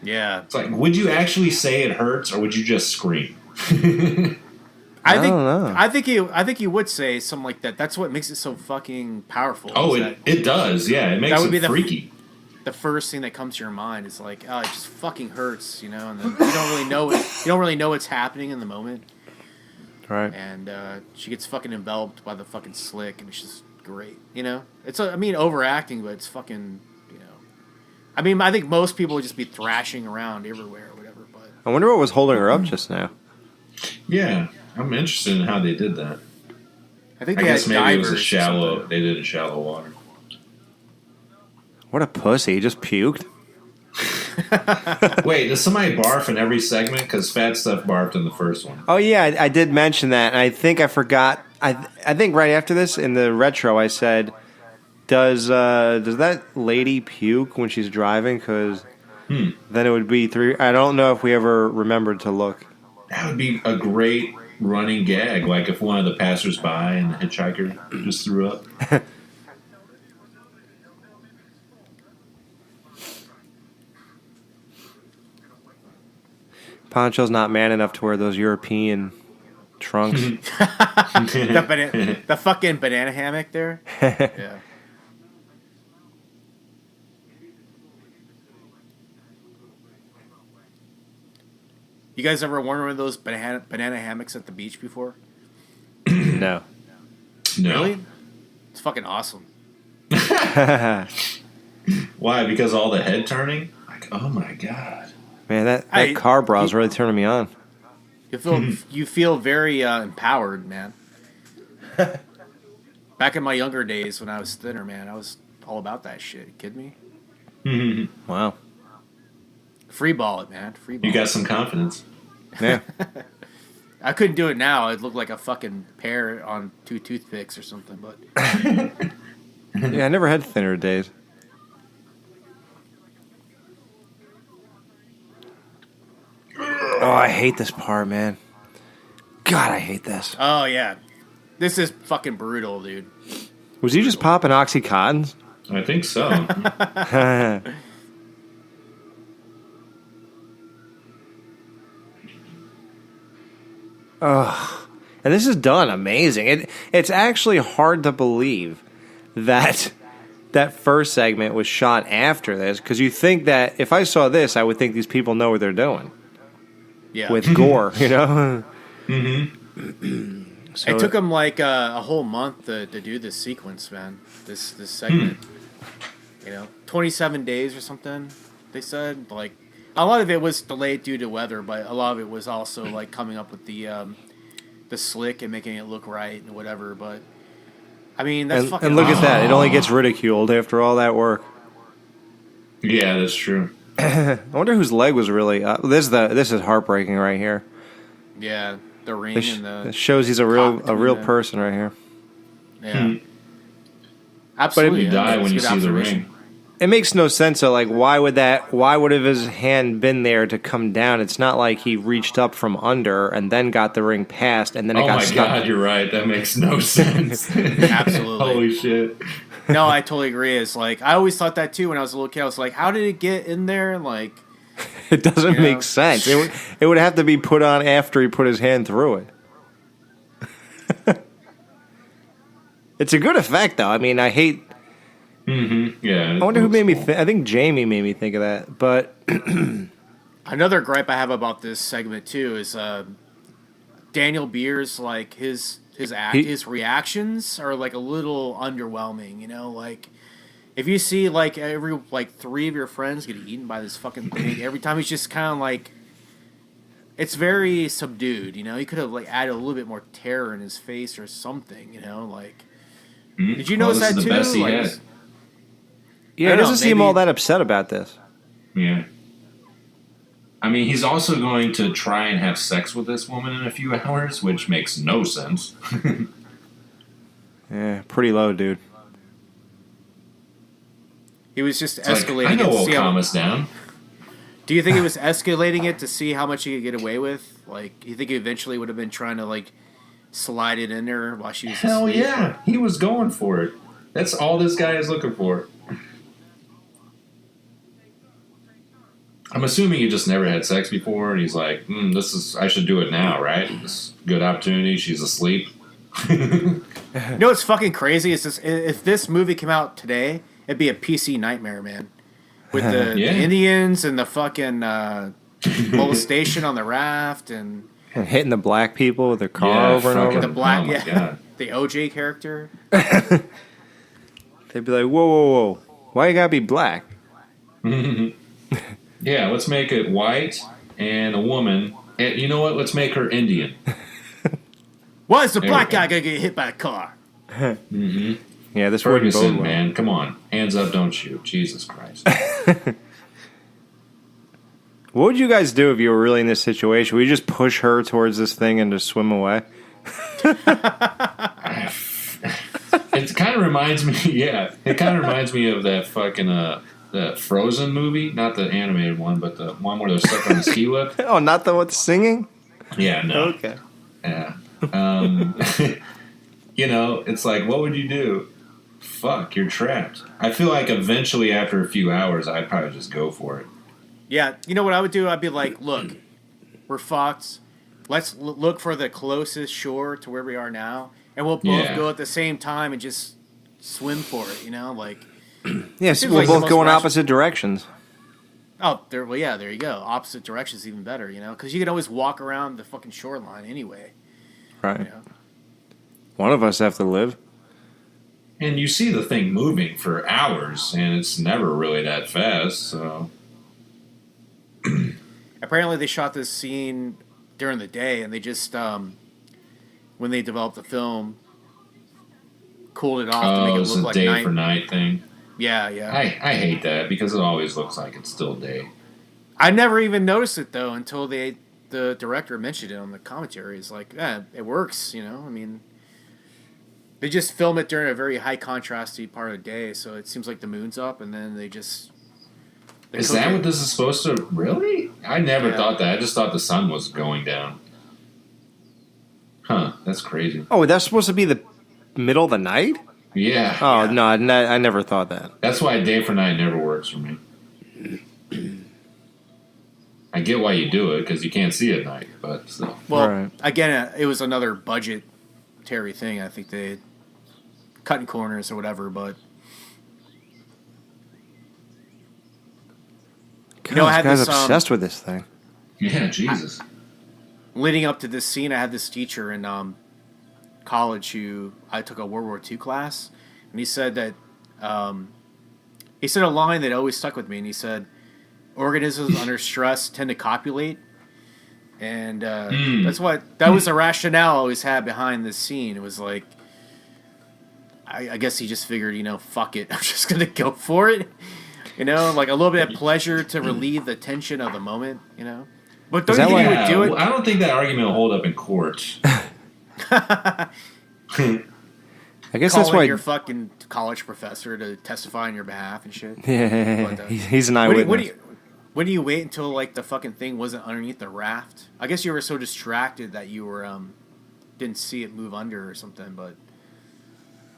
Yeah. It's like, would you actually say it hurts, or would you just scream? I don't know. I think you would say something like that. That's what makes it so fucking powerful. Oh, it does. Yeah, it makes it freaky. The first thing that comes to your mind is like, oh, it just fucking hurts, you know, and then you don't really know what's happening in the moment. Right. And she gets fucking enveloped by the fucking slick, and it's just great, you know. It's overacting, but it's fucking, you know. I mean, I think most people would just be thrashing around everywhere or whatever. But I wonder what was holding her up just now. Yeah, I'm interested in how they did that. I think I they guess had maybe it was divers a or shallow. something. They did it in shallow water. What a pussy. He just puked. Wait, does somebody barf in every segment? Because Fat Stuff barfed in the first one. Oh, yeah, I did mention that. And I think I forgot. I think right after this, in the retro, I said, does that lady puke when she's driving? Because then it would be 3. I don't know if we ever remembered to look. That would be a great running gag. Like if one of the passersby and the hitchhiker just threw up. Poncho's not man enough to wear those European trunks. The fucking banana hammock there. Yeah. You guys ever worn one of those banana hammocks at the beach before? No. No. Really? It's fucking awesome. Why? Because all the head turning? Like, oh my god. Man, that car bra is really turning me on. You feel very empowered, man. Back in my younger days when I was thinner, man, I was all about that shit. You kidding me? Wow. Free ball it, man. Free ball. You got some confidence. Yeah. I couldn't do it now. I'd look like a fucking pear on 2 toothpicks or something. But Yeah, I never had thinner days. Oh, I hate this part, man. God, I hate this. oh yeah, this is fucking brutal, dude. Was he just popping Oxycontins? I think so. Ugh. And this is done amazing. It's actually hard to believe that that first segment was shot after this, because you think that if I saw this, I would think these people know what they're doing Yeah, with gore, you know? So it took them like a whole month to do this sequence, man. This segment. 27 days or something. They said like a lot of it was delayed due to weather, but a lot of it was also like coming up with the slick and making it look right and whatever. But I mean, that's fucking. And look awesome. at that; it only gets ridiculed after all that work. Yeah, that's true. I wonder whose leg was really. This is heartbreaking right here. Yeah, the ring This, and the. this shows he's a real person right here. Yeah. Absolutely. You die That's when you good see the observation. ring. It makes no sense. So, like, why would have his hand been there to come down? It's not like he reached up from under and then got the ring past and then it Oh got my stuck. god, you're right. That makes no sense. Absolutely. Holy shit. No, I totally agree. It's like I always thought that too when I was a little kid. I was like, how did it get in there? Like, It doesn't You make know? sense. It would have to be put on after he put his hand through it. It's a good effect, though. I mean, I hate. Yeah. I wonder who made me. I think Jamie made me think of that. But another gripe I have about this segment too is Daniel Beers, like his reactions are like a little underwhelming. You know, like if you see like every 3 of your friends get eaten by this fucking thing, every time he's just kind of like, it's very subdued. You know, he could have like added a little bit more terror in his face or something. You know, like did you notice this that is the too? best he Like, had. yeah, I it don't doesn't know, seem maybe- all that upset about this. Yeah. I mean, he's also going to try and have sex with this woman in a few hours, which makes no sense. Yeah, pretty low, dude. he was just It's like, escalating. I know it to what'll see how- calm us down. Do you think he was escalating it to see how much he could get away with? Like, you think he eventually would have been trying to like slide it in there while she was Hell asleep? yeah. He was going for it. That's all this guy is looking for. I'm assuming he just never had sex before, and he's like, I should do it now, right? This is a good opportunity. She's asleep. You know what's fucking crazy is this: if this movie came out today, it'd be a PC nightmare, man. With the Yeah. Indians and the fucking molestation on the raft and And hitting the black people with their car over and fucking- over. the black, oh my yeah, God. the OJ character. They'd be like, whoa, whoa, whoa. Why you gotta be black? Yeah, let's make it white and a woman. And you know what? Let's make her Indian. Why is the There black we go. guy gonna get hit by a car? Yeah, this wouldn't bode Ferguson, well. man, come on. Hands up, don't shoot. Jesus Christ. What would you guys do if you were really in this situation? Would you just push her towards this thing and just swim away? It kind of reminds me, it kind of reminds me of that fucking, the Frozen movie. Not the animated one, but the one where they're stuck on the ski lift. Oh, not the one with the singing? Yeah, no. Okay. Yeah. It's like, what would you do? Fuck, you're trapped. I feel like eventually, after a few hours, I'd probably just go for it. Yeah, you know what I would do? I'd be like, look, we're fucked. Let's look for the closest shore to where we are now, and we'll both go at the same time and just swim for it, Like, Yes, seems we'll like the both most go in rational- opposite directions. there you go. Opposite directions even better, Because you can always walk around the fucking shoreline anyway. Right. One of us have to live. And you see the thing moving for hours, and it's never really that fast, so... Apparently they shot this scene during the day, and they just, when they developed the film, cooled it off to make it it's look a like day night. for night thing. Yeah. I hate that, because it always looks like it's still day. I never even noticed it, though, until the director mentioned it on the commentary. It's like, it works, I mean... They just film it during a very high contrasty part of the day, so it seems like the moon's up, and then they just... Is that what this is supposed to... Really? I never Yeah. thought that. I just thought the sun was going down. Huh, that's crazy. Oh, that's supposed to be the middle of the night? Yeah. Oh, no, I never thought that. That's why day for night never works for me. I get why you do it, because you can't see at night, but still. Well, Right. again, it was another budgetary thing. I think they cutting corners or whatever, but... God, I this had guy's this, obsessed with this thing. Yeah, Jesus. Leading up to this scene, I had this teacher in college who I took a World War II class, and he said that he said a line that always stuck with me, and he said, "Organisms under stress tend to copulate," and that was the rationale I always had behind this scene. It was like, I guess he just figured, fuck it, I'm just gonna go for it, like a little bit of pleasure to relieve the tension of the moment, But don't you think he would do it? I don't think that argument will hold up in court. I guess Calling that's why... your fucking college professor to testify on your behalf and shit. Yeah, But, he's an eyewitness. When do you wait until like the fucking thing wasn't underneath the raft? I guess you were so distracted that you were didn't see it move under or something. But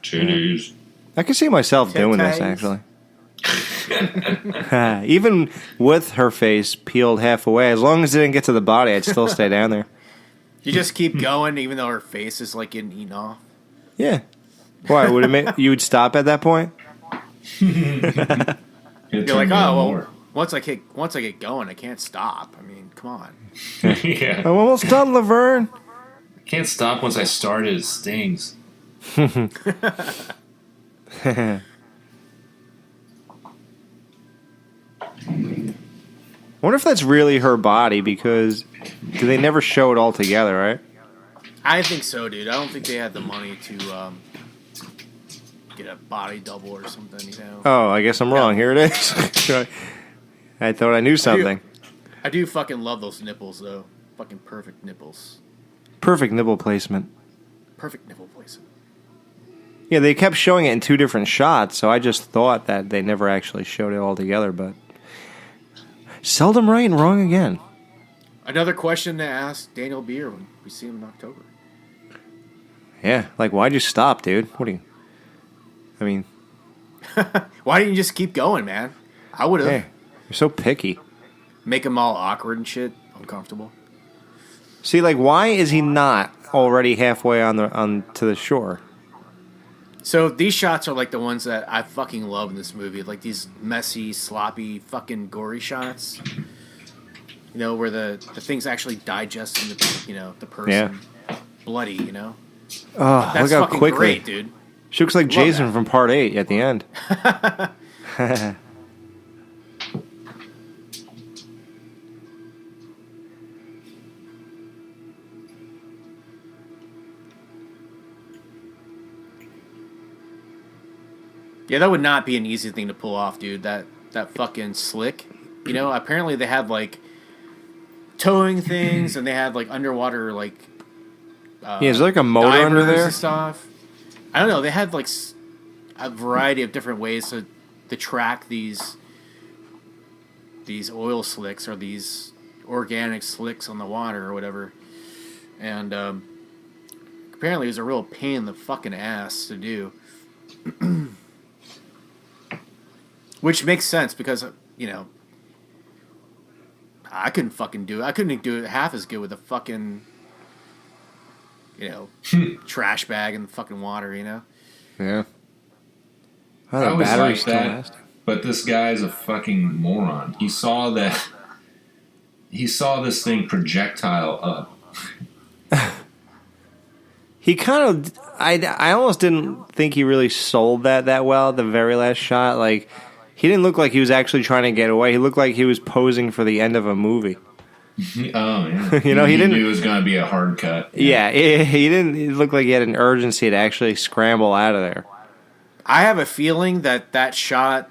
Titties. I can see myself doing this, Titties. actually. Even with her face peeled half away, as long as it didn't get to the body, I'd still stay down there. you just keep going, even though her face is like getting eaten off. Yeah. Why would it make you would stop at that point? You're like, oh well. Once I get going, I can't stop. I mean, come on. Yeah. I'm almost done, Laverne. Can't stop once I started. It stings. Wonder if that's really her body, because do they never show it all together, right? I think so, dude. I don't think they had the money to get a body double or something. Oh, I guess I'm wrong. Here it is. I thought I knew something. I do fucking love those nipples, though. Fucking perfect nipples. Perfect nipple placement. Perfect nipple placement. Yeah, they kept showing it in two different shots, so I just thought that they never actually showed it all together, but seldom right and wrong again. Another question to ask Daniel Beer when we see him in October. Yeah, like, why'd you stop, dude? What do you... I mean... Why didn't you just keep going, man? I would have. Hey, you're so picky. Make him all awkward and shit. Uncomfortable. See, like, why is he not already halfway on to the shore? So these shots are like the ones that I fucking love in this movie. Like these messy, sloppy, fucking gory shots. Where the things actually digest into the person. Yeah. Bloody, Oh, That's look how fucking quickly. great, dude. She looks like Jason that. from Part 8 at the end. Yeah, that would not be an easy thing to pull off, dude. That fucking slick. You know, apparently they had like towing things, and they had like underwater like. Is there like a motor under there? And stuff. I don't know. They had like a variety of different ways to track these oil slicks or these organic slicks on the water or whatever, and apparently it was a real pain in the fucking ass to do. Which makes sense because, you know, I couldn't fucking do it. I couldn't do it half as good with a fucking, you know, trash bag in the fucking water, you know? Yeah. I was like that, but this guy's a fucking moron. He saw this thing projectile up. He kind of... I almost didn't think he really sold that well, the very last shot. Like, he didn't look like he was actually trying to get away. He looked like he was posing for the end of a movie. Oh, yeah. You know, he didn't... knew it was going to be a hard cut. Yeah, he didn't look like he had an urgency to actually scramble out of there. I have a feeling that shot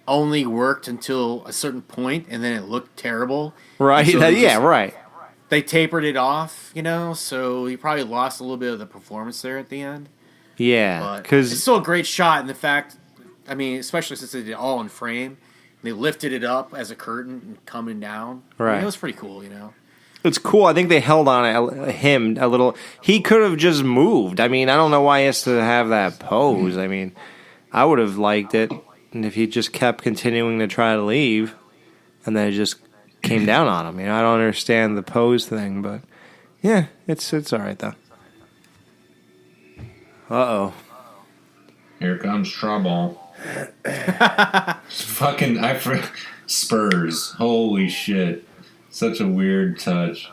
only worked until a certain point, and then it looked terrible. Right, So right. They tapered it off, you know, so he probably lost a little bit of the performance there at the end. Yeah, But because it's still a great shot, and the fact, I mean, especially since they did it all in frame, they lifted it up as a curtain and coming down. Right. I mean, it was pretty cool, you know. it's cool. I think they held on him a little. He could have just moved. I mean, I don't know why he has to have that pose. I mean, I would have liked it, and if he just kept continuing to try to leave, and then it just came down on him. You know, I don't understand the pose thing, but yeah, it's all right though. Uh-oh. Here comes trouble. Fucking Spurs. Holy shit. Such a weird touch.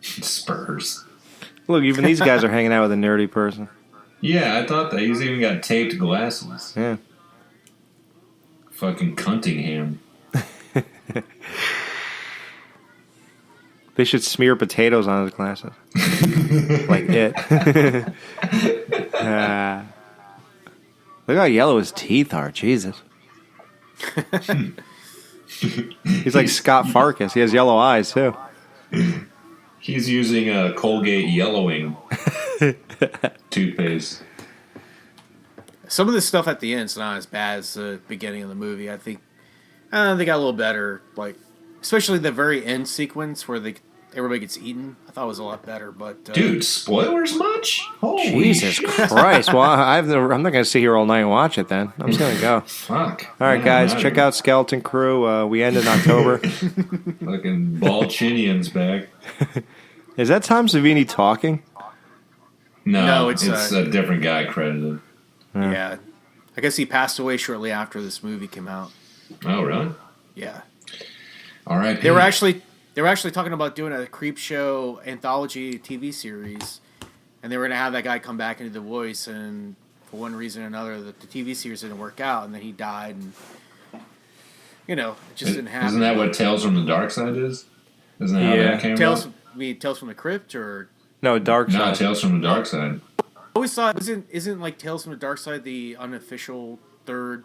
Spurs. Look, even these guys are hanging out with a nerdy person. Yeah, I thought that. He's even got taped glasses. Yeah. Fucking Cunningham. They should smear potatoes on his glasses. Like it. Look how yellow his teeth are. Jesus. He's like Scott Farkas. He has yellow eyes, too. He's using a Colgate yellowing toothpaste. Some of the stuff at the end is not as bad as the beginning of the movie. I think they got a little better, like especially the very end sequence where everybody gets eaten. I thought it was a lot better. But dude, spoilers much? Holy Jesus shit. Christ! Well, I'm not going to sit here all night and watch it. Then I'm just going to go. Fuck. All right, guys, check out Skeleton Crew. We end in October. Fucking Balchinian's back. Is that Tom Savini talking? No, it's a different guy credited. Yeah, I guess he passed away shortly after this movie came out. Oh, really? Yeah. All right. They were actually talking about doing a Creepshow anthology TV series, and they were gonna have that guy come back into the voice, and for one reason or another, the TV series didn't work out, and then he died, and you know, it just didn't happen. Isn't that what Tales from the Dark Side is? Isn't that how that came Tales about? from the Crypt, or No, Dark Side. No, Tales from the Dark Side. I always thought isn't like Tales from the Dark Side the unofficial third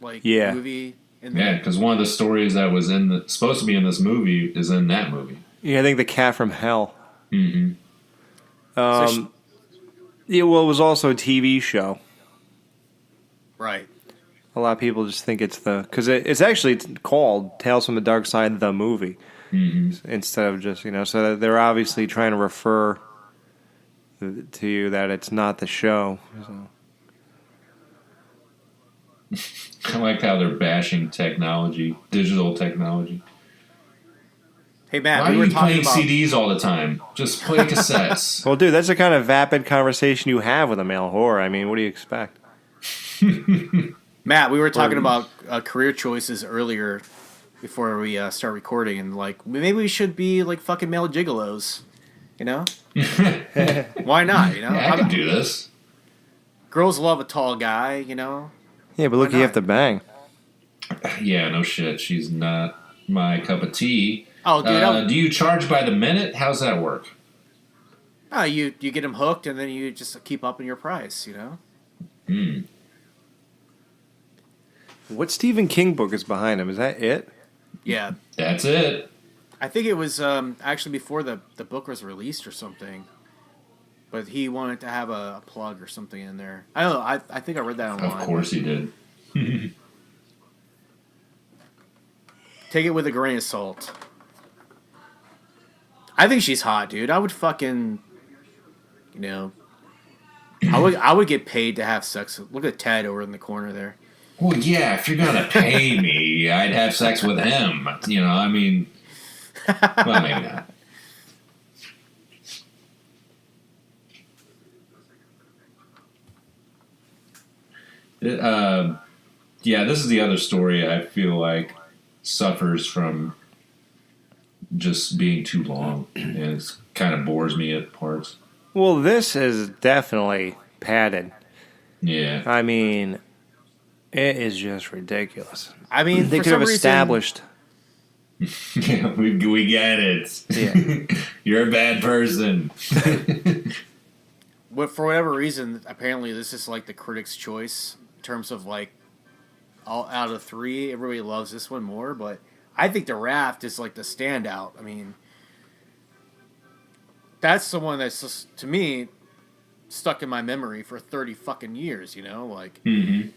movie? Yeah, because one of the stories that was supposed to be in this movie is in that movie. Yeah, I think The Cat from Hell. Mm-hmm. Yeah, well, it was also a TV show. Right. A lot of people just think it's because it's actually called Tales from the Dark Side, the movie, instead of just, so they're obviously trying to refer to you that it's not the show. So. I like how they're bashing technology, digital technology. Hey, Matt, why are you playing CDs all the time? Just play cassettes. Well, dude, that's the kind of vapid conversation you have with a male whore. I mean, what do you expect? Matt, we were talking about career choices earlier before we start recording, and maybe we should be like fucking male gigolos, you know? Why not? You know, yeah, I can do this. Girls love a tall guy, you know. Yeah, but look, you have to bang. Yeah, no shit. She's not my cup of tea. Oh, dude, do you charge by the minute? How's that work? You get them hooked, and then you just keep upping your price, you know. What Stephen King book is behind him? Is that it? Yeah. That's it. I think it was actually before the book was released or something. But he wanted to have a plug or something in there. I don't know. I think I read that online. Of course he did. Take it with a grain of salt. I think she's hot, dude. I would fucking, I would get paid to have sex. Look at Ted over in the corner there. Well, yeah, if you're gonna pay me, I'd have sex with him. I mean, well, maybe not. Yeah, this is the other story I feel like suffers from just being too long, and it kind of bores me at parts. Well, this is definitely padded. Yeah. I mean, it is just ridiculous. I mean, they for could some have established. Yeah, we get it. Yeah. You're a bad person. For whatever reason, apparently this is like the critics' choice in terms of like all out of 3. Everybody loves this one more, but I think The Raft is like the standout. I mean, that's the one that's just, to me, stuck in my memory for 30 fucking years, like. Mm-hmm.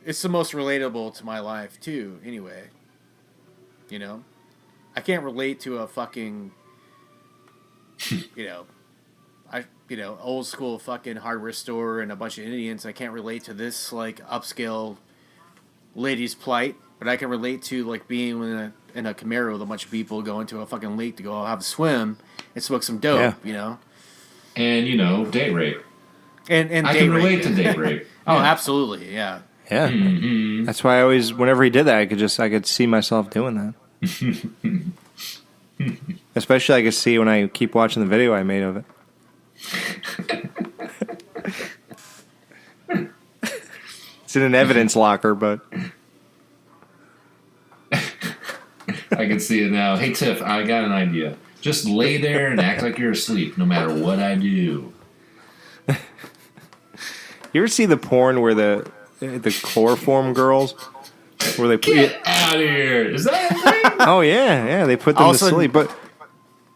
It's the most relatable to my life too, anyway. I can't relate to a fucking, old school fucking hardware store and a bunch of Indians. I can't relate to this like upscale lady's plight, but I can relate to like being in a Camaro with a bunch of people going to a fucking lake to go have a swim and smoke some dope. And date rape. And I date can rape. relate to date rape. Oh, absolutely, yeah. Yeah. Mm-hmm. That's why I always, whenever he did that, I could see myself doing that. Especially I could see when I keep watching the video I made of it. It's in an evidence locker, but I can see it now. Hey, Tiff, I got an idea. Just lay there and act like you're asleep, no matter what I do. You ever see the porn where the chloroform girls, where they put Get out of here! Is that a thing? Oh yeah, they put them to sleep. But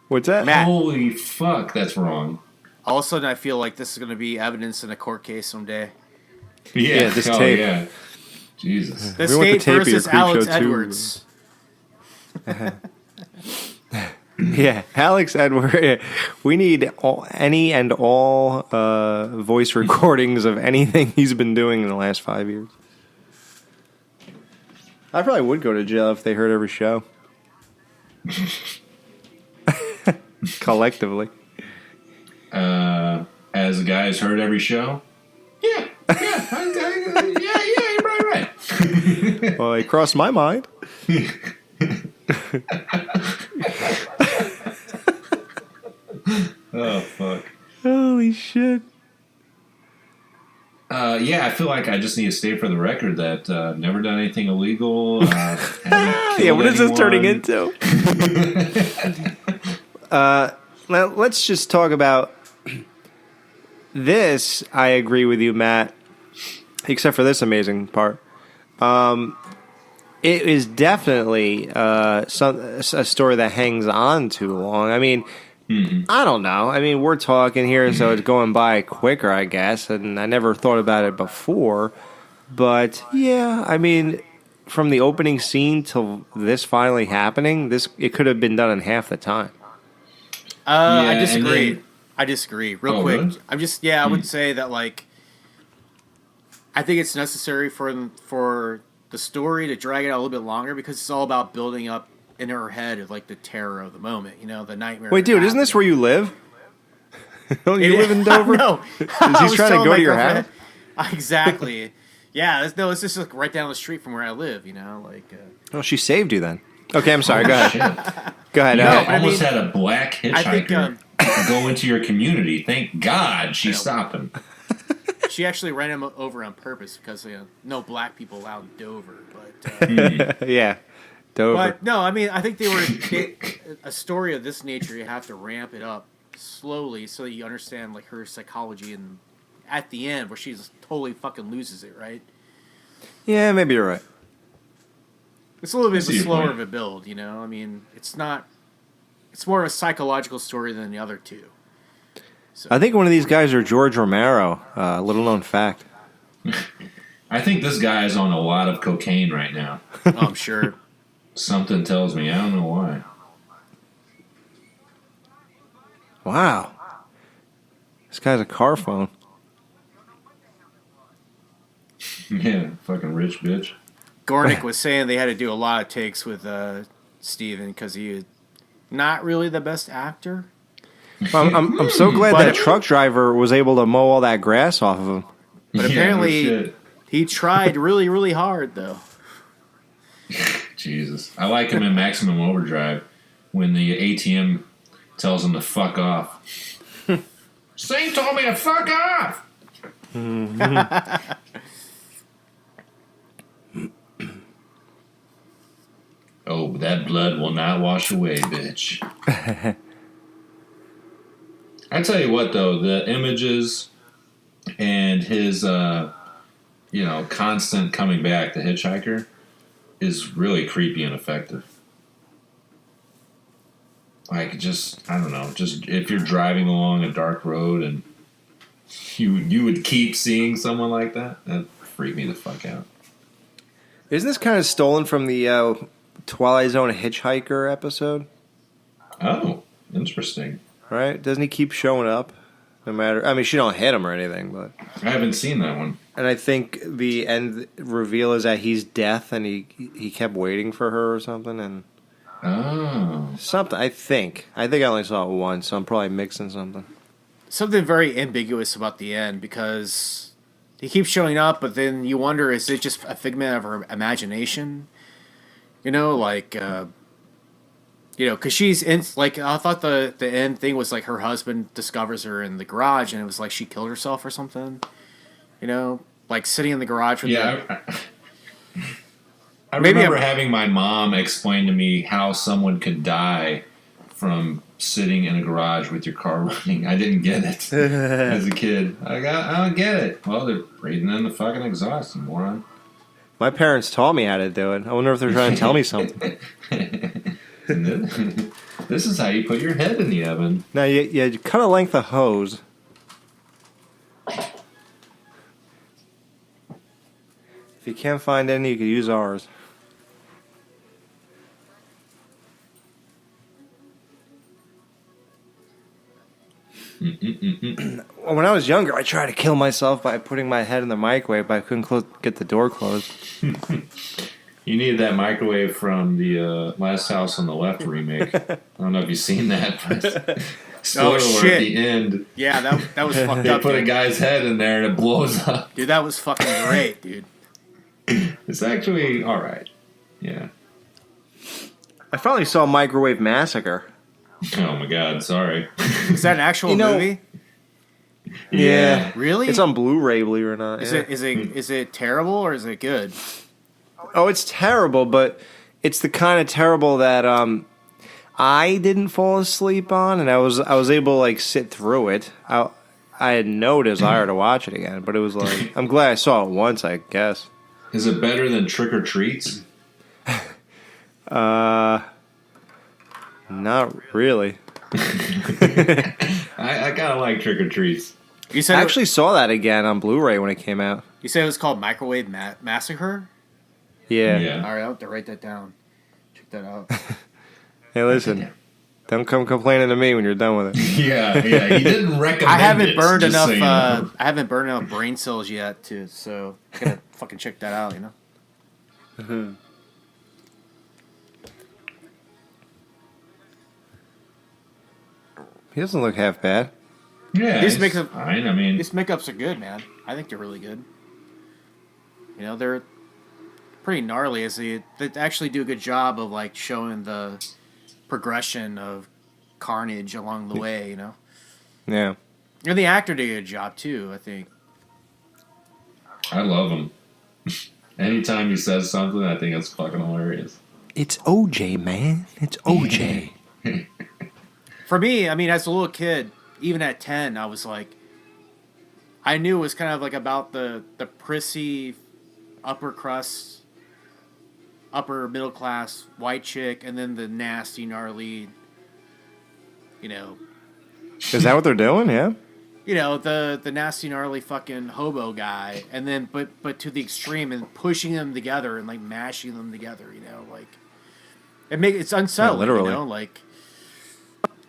what's that? Matt. Holy fuck, that's wrong. All of a sudden, I feel like this is going to be evidence in a court case someday. Yeah, this oh, tape. Yeah. Jesus. The We want the state tape of your versus Alex Creepshow, too. Edwards. Yeah, Alex Edward. We need any and all voice recordings of anything he's been doing in the last 5 years. I probably would go to jail if they heard every show. Collectively. As the guys heard every show? Yeah, you're probably right. Well, it crossed my mind. Oh, fuck. Holy shit. Yeah, I feel like I just need to state for the record that never done anything illegal. Yeah, what is this turning into? Now, let's just talk about this. I agree with you, Matt, except for this amazing part. It is definitely a story that hangs on too long. I mean, I don't know. I mean, we're talking here, so it's going by quicker, I guess, and I never thought about it before. But, yeah, I mean, from the opening scene till this finally happening, it could have been done in half the time. I disagree. I disagree. Real quick. Really? I would say that, like, I think it's necessary for the story to drag it out a little bit longer because it's all about building up in her head of like the terror of the moment, the nightmare. Wait, dude, isn't this where you live? Don't you live in Dover? No. Is he trying to go to your house? Exactly. Yeah, it's just like right down the street from where I live, Oh, she saved you then. Okay, I'm sorry. Go ahead. Go ahead. You but I almost mean, had a black I think hitchhiker go into your community. Thank God she stopped him. she actually ran him over on purpose because no black people allowed in Dover. But Yeah, Dover. But no, I mean, I think a story of this nature, you have to ramp it up slowly so that you understand like her psychology and at the end where she's totally fucking loses it, right? Yeah, maybe you're right. It's a little bit I see your slower point. of a build, you know? I mean, it's not... It's more of a psychological story than the other two. So. I think one of these guys are George Romero. Little known fact. I think this guy is on a lot of cocaine right now. Oh, I'm sure. Something tells me. I don't know why. Wow. This guy's a car phone. Yeah, fucking rich bitch. Gornick was saying they had to do a lot of takes with Steven because he was not really the best actor. I'm so glad that truck driver was able to mow all that grass off of him. But apparently he tried really, really hard, though. Jesus. I like him in Maximum Overdrive when the ATM tells him to fuck off. Sing told me to fuck off! Oh, that blood will not wash away, bitch. I tell you what, though, the images and his, constant coming back, the hitchhiker, is really creepy and effective. Like, just, I don't know, just if you're driving along a dark road and you would keep seeing someone like that, that'd freak me the fuck out. Isn't this kind of stolen from the Twilight Zone Hitchhiker episode? Oh, interesting. Right? Doesn't he keep showing up? No matter... I mean, she don't hit him or anything, but... I haven't seen that one. And I think the end reveal is that he's death and he kept waiting for her or something, and... Oh. Something, I think. I think I only saw it once, so I'm probably mixing something. Something very ambiguous about the end because he keeps showing up, but then you wonder, is it just a figment of her imagination? You know, like, because she's in, like, I thought the end thing was like her husband discovers her in the garage and it was like she killed herself or something. You know, like sitting in the garage with I remember having my mom explain to me how someone could die from sitting in a garage with your car running. I didn't get it as a kid. I don't get it. Well, they're breathing in the fucking exhaust, you moron. My parents taught me how to do it. I wonder if they're trying to tell me something. This is how you put your head in the oven. Now, you cut a length of hose. If you can't find any, you could use ours. When I was younger, I tried to kill myself by putting my head in the microwave, but I couldn't get the door closed. You needed that microwave from the Last House on the Left remake. I don't know if you've seen that, but spoiler alert, at the end. Yeah, that was fucked they up. They put dude. a guy's head in there and it blows up. Dude, that was fucking great, dude. It's actually all right. Yeah. I finally saw Microwave Massacre. Oh my god, sorry. Is that an actual movie? Yeah. Really? It's on Blu-ray, believe it or not. Is it terrible or is it good? Oh, it's terrible, but it's the kind of terrible that I didn't fall asleep on, and I was able to like sit through it. I had no desire to watch it again, but it was like I'm glad I saw it once, I guess. Is it better than Trick or Treats? Not really. I kind of like Trick or Treats. You said I actually saw that again on Blu-ray when it came out. You said it was called Microwave Massacre? Yeah. All right, I'll have to write that down. Check that out. Hey, listen. Don't come complaining to me when you're done with it. Yeah. He didn't recommend I haven't it, burned just enough. so you know. I haven't burned enough brain cells yet, so I gotta fucking check that out. You know. Mm-hmm. He doesn't look half bad. Yeah, These it's makeup, fine. I mean, these makeups are good, man. I think they're really good. You know, they're pretty gnarly. They actually do a good job of like showing the progression of carnage along the way. You know. Yeah. And the actor did a good job too, I think. I love him. Anytime he says something, I think it's fucking hilarious. It's OJ, man. It's OJ. For me, I mean, as a little kid, even at 10, I was like, I knew it was kind of like about the prissy upper crust, upper middle class white chick, and then the nasty, gnarly, you know. Is that what they're doing? Yeah. You know, the nasty, gnarly fucking hobo guy, and then but to the extreme and pushing them together and like mashing them together, you know, like it's unsettling, literally. you know, like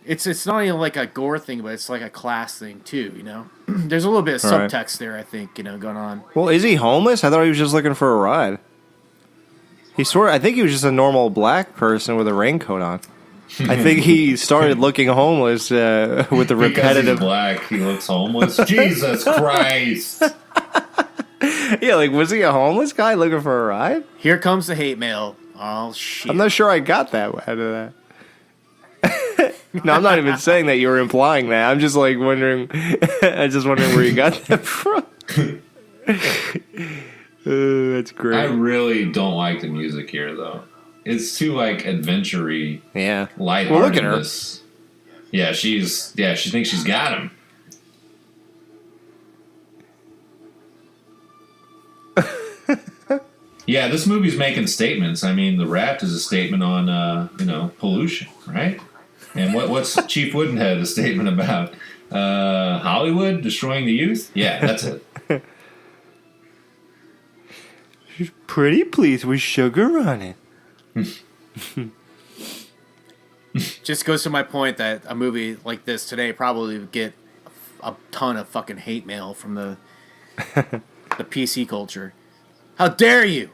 it's not even like a gore thing, but it's like a class thing too, you know. There's a little bit of Right. subtext there, I think, you know, going on. Well, is he homeless? I thought he was just looking for a ride. I think he was just a normal black person with a raincoat on. I think he started looking homeless with the Because repetitive. he's black, he looks homeless. Jesus Christ! Yeah, like was he a homeless guy looking for a ride? Here comes the hate mail. Oh shit! I'm not sure I got that out of that. No, I'm not even saying that you were implying that. I'm just like wondering. I'm just wondering where you got that from. That's I great. really don't like the music here, though. It's too like adventure-y, Yeah. lightheartedness. Well, look at her. Yeah, she thinks she's got him. Yeah, this movie's making statements. I mean, The Raft is a statement on pollution, right? And what's Chief Woodenhead a statement about? Hollywood destroying the youth? Yeah, that's it. She's pretty pleased with sugar on it. Just goes to my point that a movie like this today probably would get a ton of fucking hate mail from the PC culture. How dare you?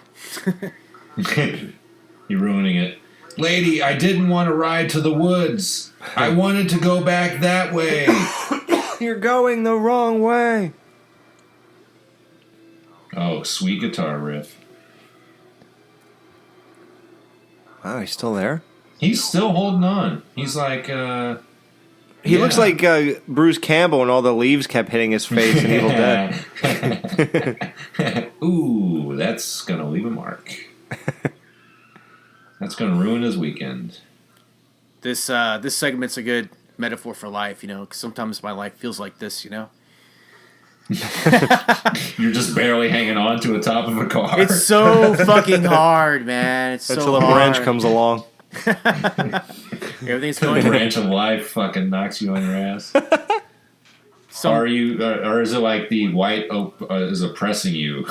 You're ruining it. Lady, I didn't want to ride to the woods. I wanted to go back that way. You're going the wrong way. Oh, sweet guitar riff. Wow, he's still there? He's still holding on. He's like, He looks like Bruce Campbell when all the leaves kept hitting his face in Evil Dead. Ooh, that's going to leave a mark. That's going to ruin his weekend. This segment's a good metaphor for life, you know, 'cause sometimes my life feels like this, you know. You're just barely hanging on to the top of a car. It's so fucking hard, man. It's Until so a hard. branch comes along. Everything's The going branch of life fucking knocks you on your ass. some, Or is it like the white oak is oppressing you?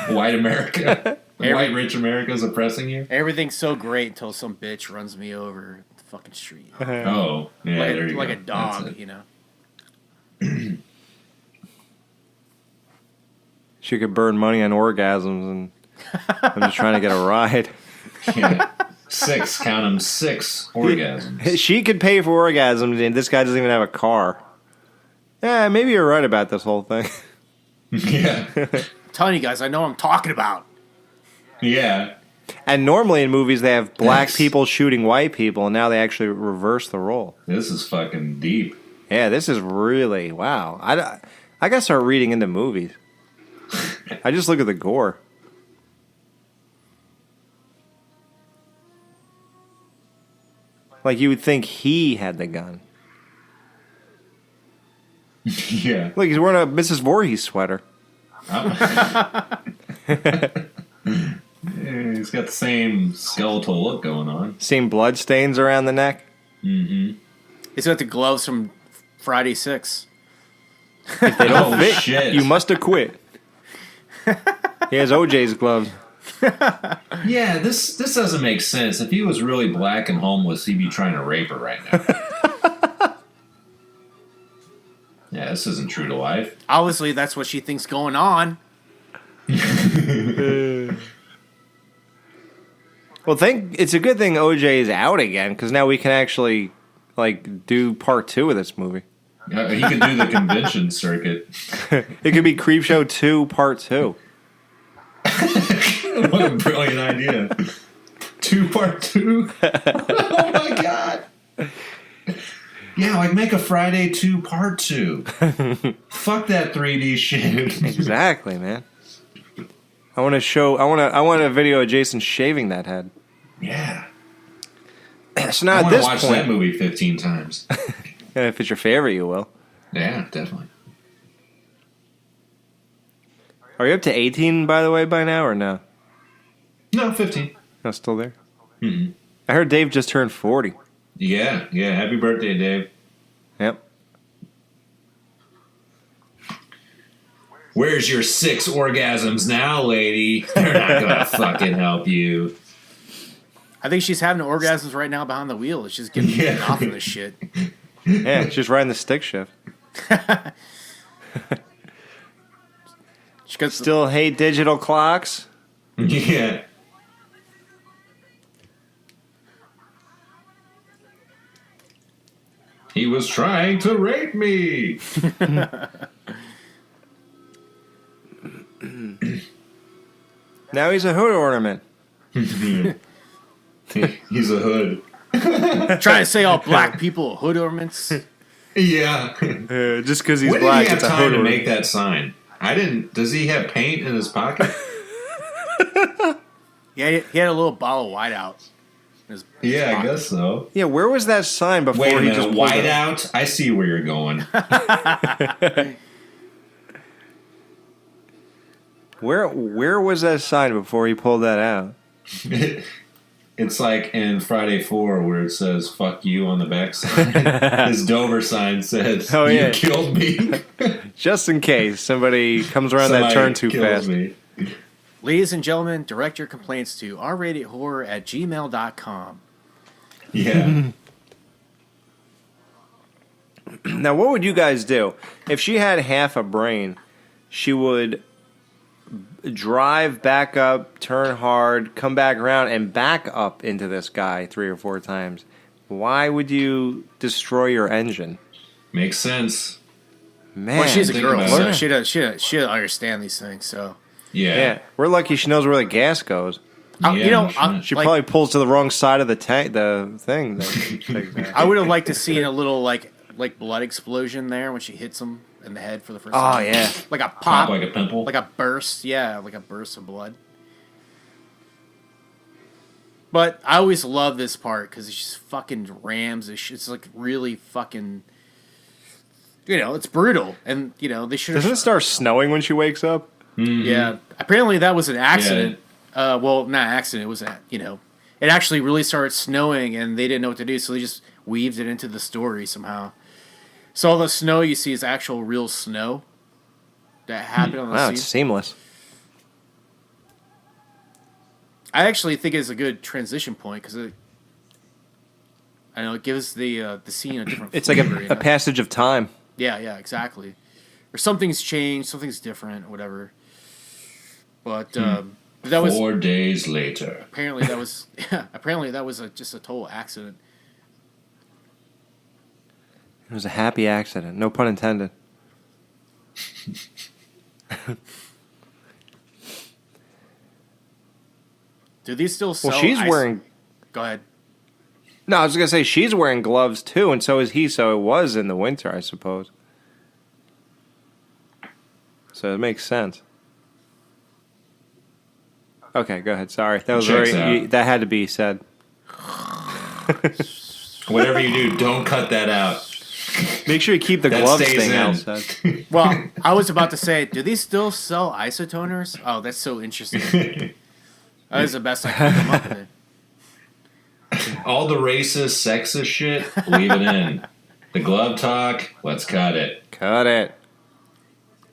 White America, white rich America is oppressing you. everything's so great until some bitch runs me over the fucking street. Oh, yeah, like there you like go. a dog, That's it. you know. She could burn money on orgasms, and I'm just trying to get a ride. Yeah. 6, count them, 6 orgasms. She could pay for orgasms, and this guy doesn't even have a car. Yeah, maybe you're right about this whole thing. Yeah, I'm telling you guys, I know what I'm talking about. yeah. And normally in movies they have black Yes. people shooting white people, and now they actually reverse the role. This is fucking deep. Yeah, this is really wow. I gotta start reading into movies. I just look at the gore. Like you would think he had the gun. Yeah. Look, he's wearing a Mrs. Voorhees sweater. Yeah, he's got the same skeletal look going on. Same blood stains around the neck. He's got the gloves from Friday 6. They don't Oh, fit. shit. You must have quit. He has OJ's gloves. Yeah, this doesn't make sense. If he was really black and homeless, he'd be trying to rape her right now. Yeah, this isn't true to life. Obviously, that's what she thinks going on. Well, it's a good thing OJ is out again, because now we can actually do part 2 of this movie. He could do the convention circuit. It could be Creepshow 2 part 2. What a brilliant idea. 2-part 2? Oh my god. Yeah, like make a Friday 2 part 2. Fuck that 3D shit. Exactly, man. I want a video of Jason shaving that head. Yeah. So now I at want to this watch point, that movie 15 times. if it's your favorite, you will. Yeah, definitely. Are you up to 18, by the way, by now, or no? No, 15. No, still there? Mm-hmm. I heard Dave just turned 40. Yeah. Happy birthday, Dave. Yep. Where's your 6 orgasms now, lady? They're not gonna fucking help you. I think she's having orgasms right now behind the wheel. It's just getting off of this shit. Yeah, she's riding the stick shift. Still hate digital clocks? Yeah. He was trying to rape me. Now he's a hood ornament. He's a hood. Trying to say all black people are hood ornaments. Yeah. Just because he's When black, did he it's have a time hood to ornament. make that sign? I didn't. Does he have paint in his pocket? Yeah, he had a little bottle of whiteout. Yeah, I guess so. Yeah, where was that sign before Wait a he minute, just pulled it? whiteout? I see where you're going. Where was that sign before he pulled that out? It's like in Friday 4 where it says "fuck you" on the backside. His Dover sign says, Oh, yeah. "You killed me." Just in case somebody comes around that Somebody turn too kills fast. me. Ladies and gentlemen, direct your complaints to rratedhorror@gmail.com. Yeah. Now, what would you guys do? If she had half a brain, she would drive back up, turn hard, come back around, and back up into this guy 3 or 4 times. Why would you destroy your engine? Makes sense. Man, Well, she's a think girl, about so it. she doesn't understand these things. So, Yeah. we're lucky she knows where the gas goes. She like, probably pulls to the wrong side of the tank, the thing. I would have liked to see a little like blood explosion there when she hits him in the head for the first Oh, time. yeah. Like a Pop pop, like a pimple. like a burst. Yeah, like a burst of blood. But I always love this part because it just fucking rams this shit. It's like really fucking, it's brutal. And, they should have... Doesn't it start snowing when she wakes up? Mm-hmm. Yeah. Apparently that was an accident. Well, not accident. It was, it actually really started snowing and they didn't know what to do. So they just weaved it into the story somehow. So all the snow you see is actual real snow that happened on the Wow, scene. it's seamless. I actually think it's a good transition point because it gives the scene a different. It's like flavor, a passage of time. Yeah, exactly. Or something's changed, something's different, or whatever. But that was 4 days later. apparently that was just a total accident. It was a happy accident. No pun intended. Do these still sell? Well, she's wearing... Go ahead. No, I was going to say, she's wearing gloves, too, and so is he, so it was in the winter, I suppose. So it makes sense. Okay, go ahead. Sorry. That was Checks out. that had to be said. Whatever you do, don't cut that out. Make sure you keep the That gloves stays thing in. outside. Well, I was about to say, do these still sell isotoners? Oh, that's so interesting. That is the best I could come up with. All the racist, sexist shit, leave it in. The glove talk, let's cut it. Cut it.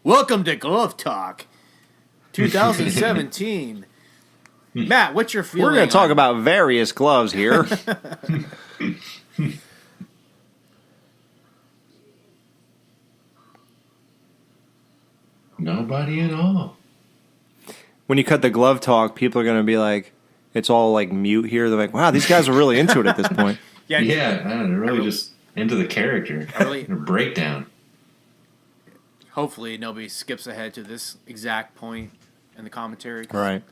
Welcome to Glove Talk 2017. Matt, what's your feeling? We're going to talk on- about various gloves here. Nobody at all. When you cut the glove talk, people are going to be like, it's all like mute here. They're like, wow, these guys are really into it at this point. Yeah, Man, they're really just into the character. Their breakdown. Hopefully, nobody skips ahead to this exact point in the commentary. Right.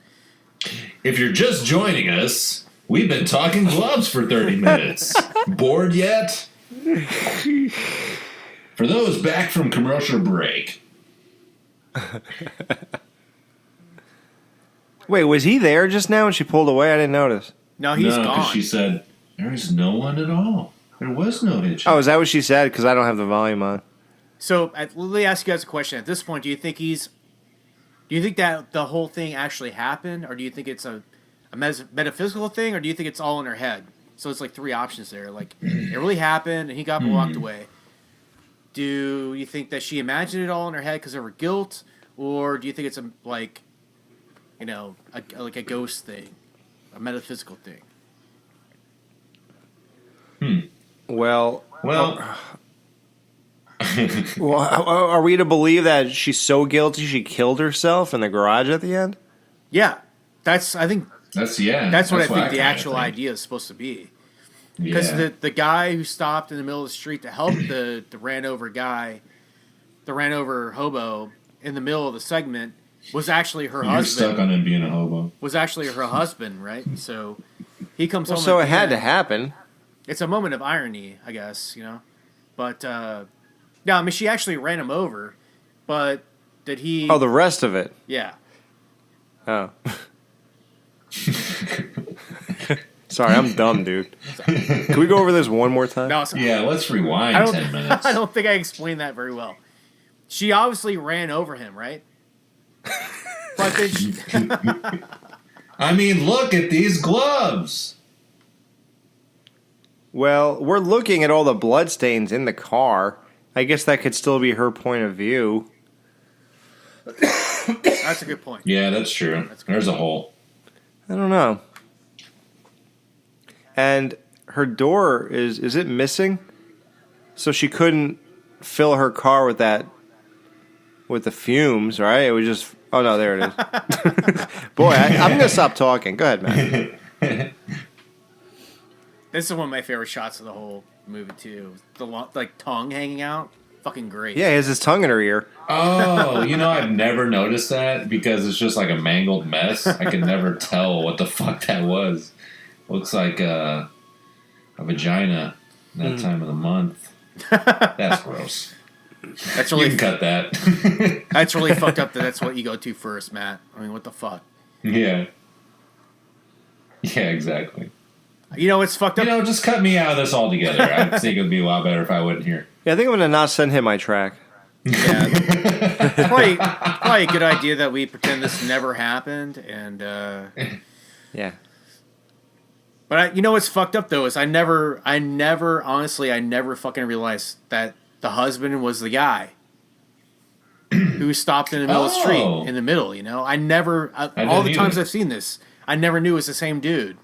If you're just joining us, we've been talking gloves for 30 minutes. Bored yet? For those back from commercial break. Wait, was he there just now when she pulled away? I didn't notice. No, he's No, 'cause gone. she said There is no one at all. There was no hitchhiker. Oh, is that what she said? Because I don't have the volume on. So let me ask you guys a question. At this point, do you think that the whole thing actually happened, or do you think it's a metaphysical thing, or do you think it's all in her head? So it's like three options there. Like, it really happened, and he got walked away. Do you think that she imagined it all in her head because of her guilt, or do you think it's a ghost thing, a metaphysical thing? Well, well, are we to believe that she's so guilty she killed herself in the garage at the end? Yeah, that's what I think the actual idea is supposed to be. Because the guy who stopped in the middle of the street to help the ran over hobo in the middle of the segment was actually her husband. You're stuck on him being a hobo. Was actually her husband, right? So he comes home. So it had to happen. It's a moment of irony, I guess, But no, I mean, she actually ran him over, but did he? Oh, the rest of it. Yeah. Oh. Sorry, I'm dumb, dude. Can we go over this one more time? No, yeah, let's rewind 10 minutes. I don't think I explained that very well. She obviously ran over him, right? But then she... I mean, look at these gloves. Well, we're looking at all the bloodstains in the car. I guess that could still be her point of view. That's a good point. Yeah, that's true. There's a hole. I don't know. And her door is it missing? So she couldn't fill her car with the fumes, right? It was just oh no, there it is. Boy, I'm gonna stop talking. Go ahead, man. This is one of my favorite shots of the whole movie too. The tongue hanging out, fucking great. Yeah, he has his tongue in her ear. Oh, I've never noticed that because it's just like a mangled mess. I can never tell what the fuck that was. Looks like a vagina that time of the month. That's gross. That's really you can cut that. That's really fucked up. That's what you go to first, Matt. I mean, what the fuck? Yeah. Yeah, exactly. It's fucked up. Just cut me out of this altogether. I think it would be a lot better if I wasn't here. Yeah, I think I'm gonna not send him my track. Yeah, probably a good idea that we pretend this never happened, and yeah. But what's fucked up though is I never fucking realized that the husband was the guy who stopped in the middle of the street in the middle. I never all the times I've seen this, I never knew it was the same dude.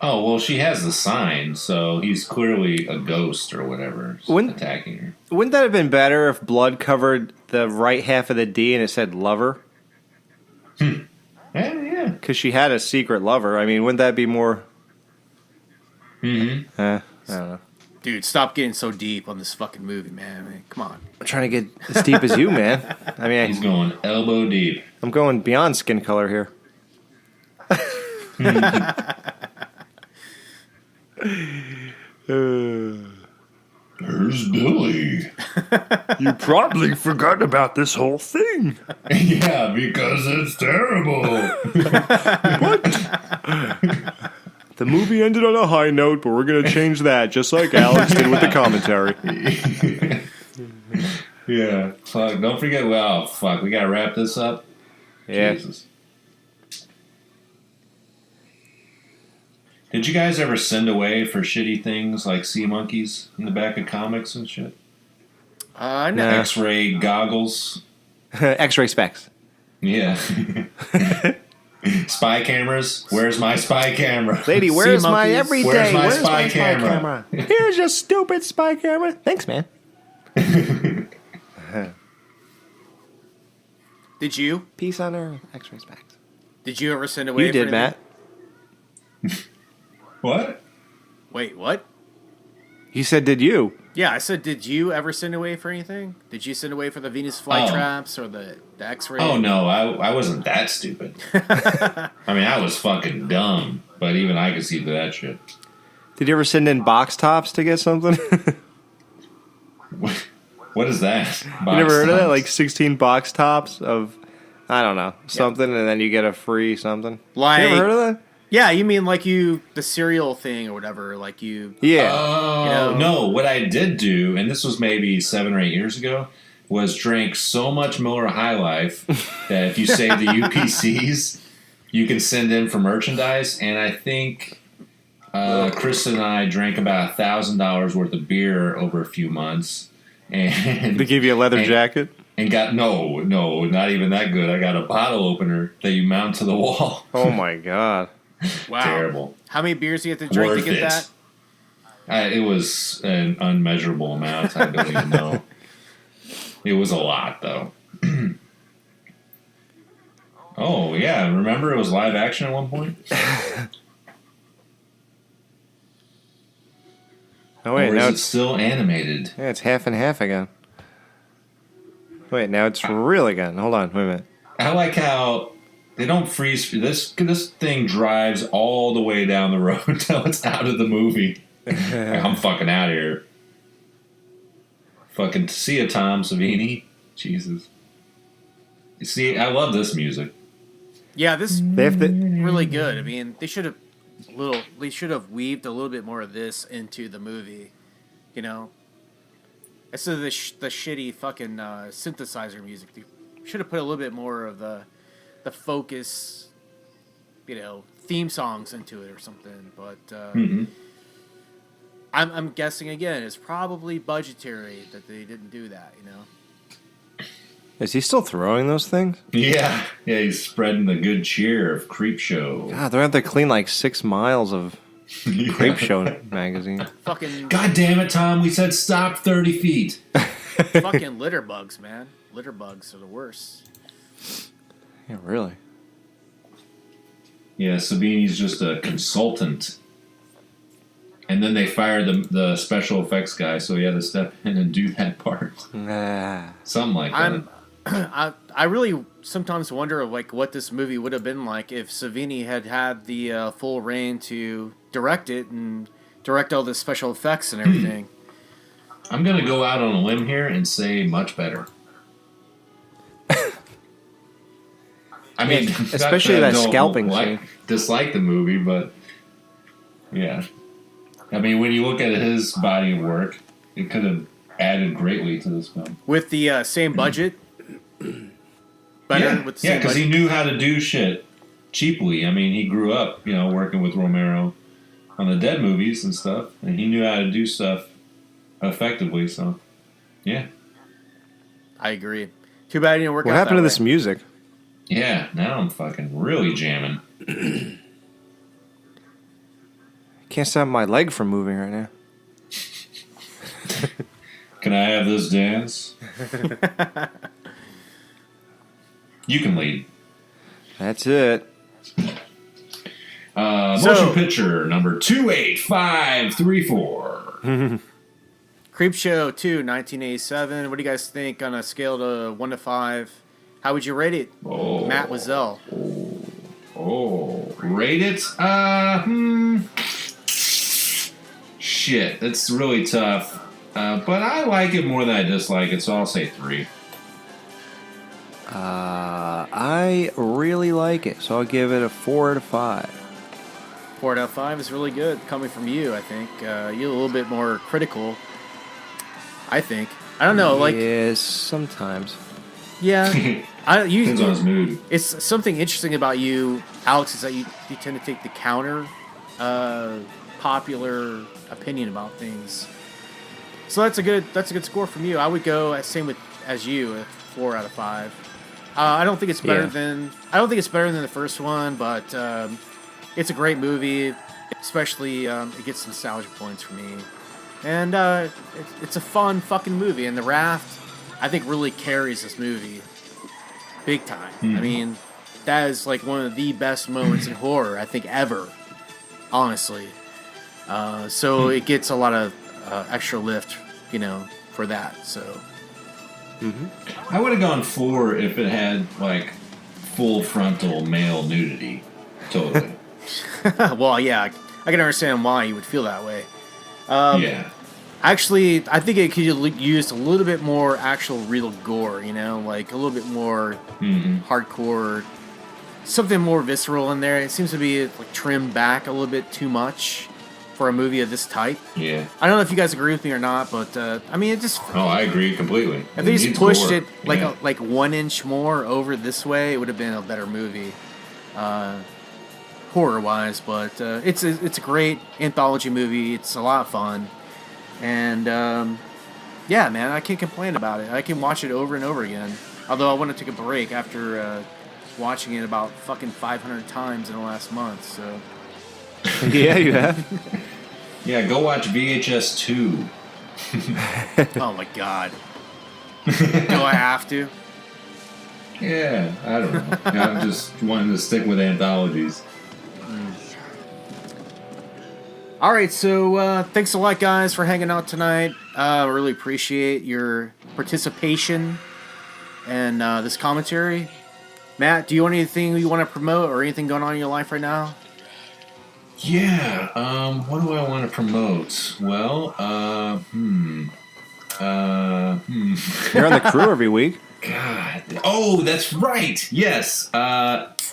Oh, well, she has the sign, so he's clearly a ghost or whatever attacking her. Wouldn't that have been better if blood covered the right half of the D and it said lover? Yeah. Because she had a secret lover. I mean, wouldn't that be more... Mm-hmm. I don't know. Dude, stop getting so deep on this fucking movie, man. I mean, come on. I'm trying to get as deep as you, man. I mean, he's going elbow deep. I'm going beyond skin color here. There's Billy. You probably forgot about this whole thing. Yeah, because it's terrible. What? The movie ended on a high note, but we're going to change that, just like Alex did with the commentary. Yeah. Fuck, don't forget, we got to wrap this up. Yeah. Jesus. Did you guys ever send away for shitty things like sea monkeys in the back of comics and shit? No. X-ray goggles. X-ray specs. Yeah. Spy cameras. Where's my spy camera? Lady, where's my everyday? Where's my spy camera? Here's your stupid spy camera. Thanks, man. Did you? Peace on Earth. X-ray specs. Did you ever send away? You did, Matt. What? Wait, what? He said, did you? Yeah, I said, did you ever send away for anything? Did you send away for the Venus flytraps or the X-ray? Oh, no, I wasn't that stupid. I mean, I was fucking dumb, but even I could see through that shit. Did you ever send in box tops to get something? What is that? You never heard of that? Like 16 box tops of, I don't know, something, and then you get a free something. Like, you ever heard of that? Yeah, you mean like the cereal thing or whatever, like you... Yeah. Oh, no. What I did do, and this was maybe 7 or 8 years ago, was drank so much Miller High Life that if you save the UPCs, you can send in for merchandise. And I think Chris and I drank about $1,000 worth of beer over a few months. And They give you a leather jacket? And got, no, not even that good. I got a bottle opener that you mount to the wall. Oh, my God. Wow. Terrible. How many beers do you have to drink to get that? It was an unmeasurable amount. I don't even know. It was a lot, though. Oh, yeah. Remember it was live action at one point? Oh, wait, or now is it it's still animated? Yeah, it's half and half again. Wait, now it's real again. Hold on, wait a minute. I like how they don't freeze. This thing drives all the way down the road until it's out of the movie. Like, I'm fucking out of here. Fucking see ya, Tom Savini. Jesus. You see, I love this music. Yeah, this They have to. really good. I mean, they should have weaved a little bit more of this into the movie, you know. Instead of the shitty fucking synthesizer music, they should have put a little bit more of the focus, you know, theme songs into it or something. But I'm guessing again, it's probably budgetary that they didn't do that, you know. Is he still throwing those things? Yeah, he's spreading the good cheer of Creepshow. God, they're going to have to clean like 6 miles of Creepshow magazine. Fucking God damn it, Tom! We said stop 30 feet. fucking litter bugs, man. Litter bugs are the worst. Yeah, really. Yeah, Savini's just a consultant. And then they fired the special effects guy, so he had to step in and do that part. Something like that. I really sometimes wonder like what this movie would have been like if Savini had the full reign to direct it and direct all the special effects and everything. I'm going to go out on a limb here and say much better. I mean, especially that scalping scene. Dislike the movie, but yeah. I mean, when you look at his body of work, it could have added greatly to this film. With the same budget? Because he knew how to do shit cheaply. I mean, he grew up, working with Romero on the Dead movies and stuff, and he knew how to do stuff effectively, so, yeah. I agree. Too bad it didn't work out. What happened to this music? Yeah, now I'm fucking really jamming. Can't stop my leg from moving right now. Can I have this dance? You can lead. That's it. Motion picture number 28534. Creepshow 2, 1987. What do you guys think on a scale to 1 to 5? How would you rate it? Matt Wizzel. Rate it? Shit, that's really tough. But I like it more than I dislike it, so I'll say 3. I really like it, so I'll give it a 4 out of 5. 4 out of 5 is really good coming from you, I think. You're a little bit more critical, I think. I don't know, Yes, sometimes. Yeah. Depends on his mood. It's something interesting about you, Alex, is that you tend to take the counter popular opinion about things. So that's a good score from you. I would go same as you, a 4 out of 5. I don't think it's better than the first one, but it's a great movie. Especially it gets nostalgia points for me, and it's a fun fucking movie. And The Raft, I think, really carries this movie big time. I mean, that is like one of the best moments in horror I think ever, honestly. So it gets a lot of extra lift, for that. So. I would have gone 4 if it had like full frontal male nudity. Totally. Well, yeah, I can understand why you would feel that way. Yeah. Actually, I think it could use a little bit more actual real gore, like a little bit more hardcore something more visceral in there. It seems to be like trimmed back a little bit too much for a movie of this type. Yeah. I don't know if you guys agree with me or not, but I mean, it just. Oh, I agree completely. If they just pushed it like yeah. like 1 inch more over this way, it would have been a better movie, horror wise. But it's a great anthology movie. It's a lot of fun, and yeah, man, I can't complain about it. I can watch it over and over again. Although I want to take a break after watching it about fucking 500 times in the last month. So. Yeah, you have. Yeah, go watch VHS 2. Oh my god. Do I have to? Yeah, I don't know. I'm just wanting to stick with anthologies. All right, so thanks a lot, guys, for hanging out tonight. Really appreciate your participation and this commentary. Matt, do you want anything you want to promote or anything going on in your life right now? Yeah, what do I want to promote? Well, You're on the crew every week. God. Oh, that's right. Yes.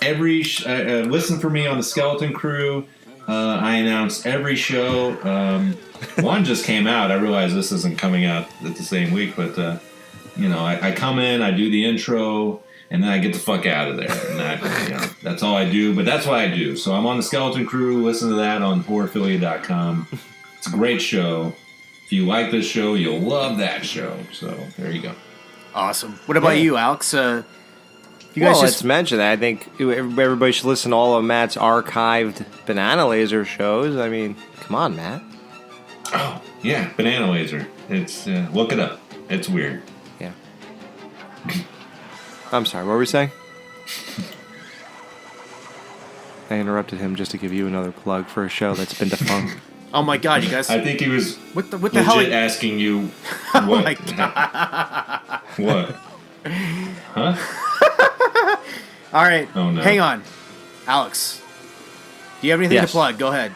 Listen for me on the Skeleton Crew. I announce every show. One just came out. I realize this isn't coming out at the same week, but I come in, I do the intro, and then I get the fuck out of there. And that's all I do, but that's what I do. So I'm on the Skeleton Crew. Listen to that on horrorphilia.com. It's a great show. If you like this show, you'll love that show. So there you go. Awesome. What about you, Alex? You guys let's mention that. I think everybody should listen to all of Matt's archived Banana Laser shows. I mean, come on, Matt. Oh, yeah, Banana Laser. It's look it up. It's weird. Yeah. I'm sorry, what were we saying? I interrupted him just to give you another plug for a show that's been defunct. Oh my god, you guys! I think he was what the hell? Asking you. What? Oh my god! What? Huh? All right. Oh no! Hang on, Alex. Do you have anything Yes. to plug? Go ahead.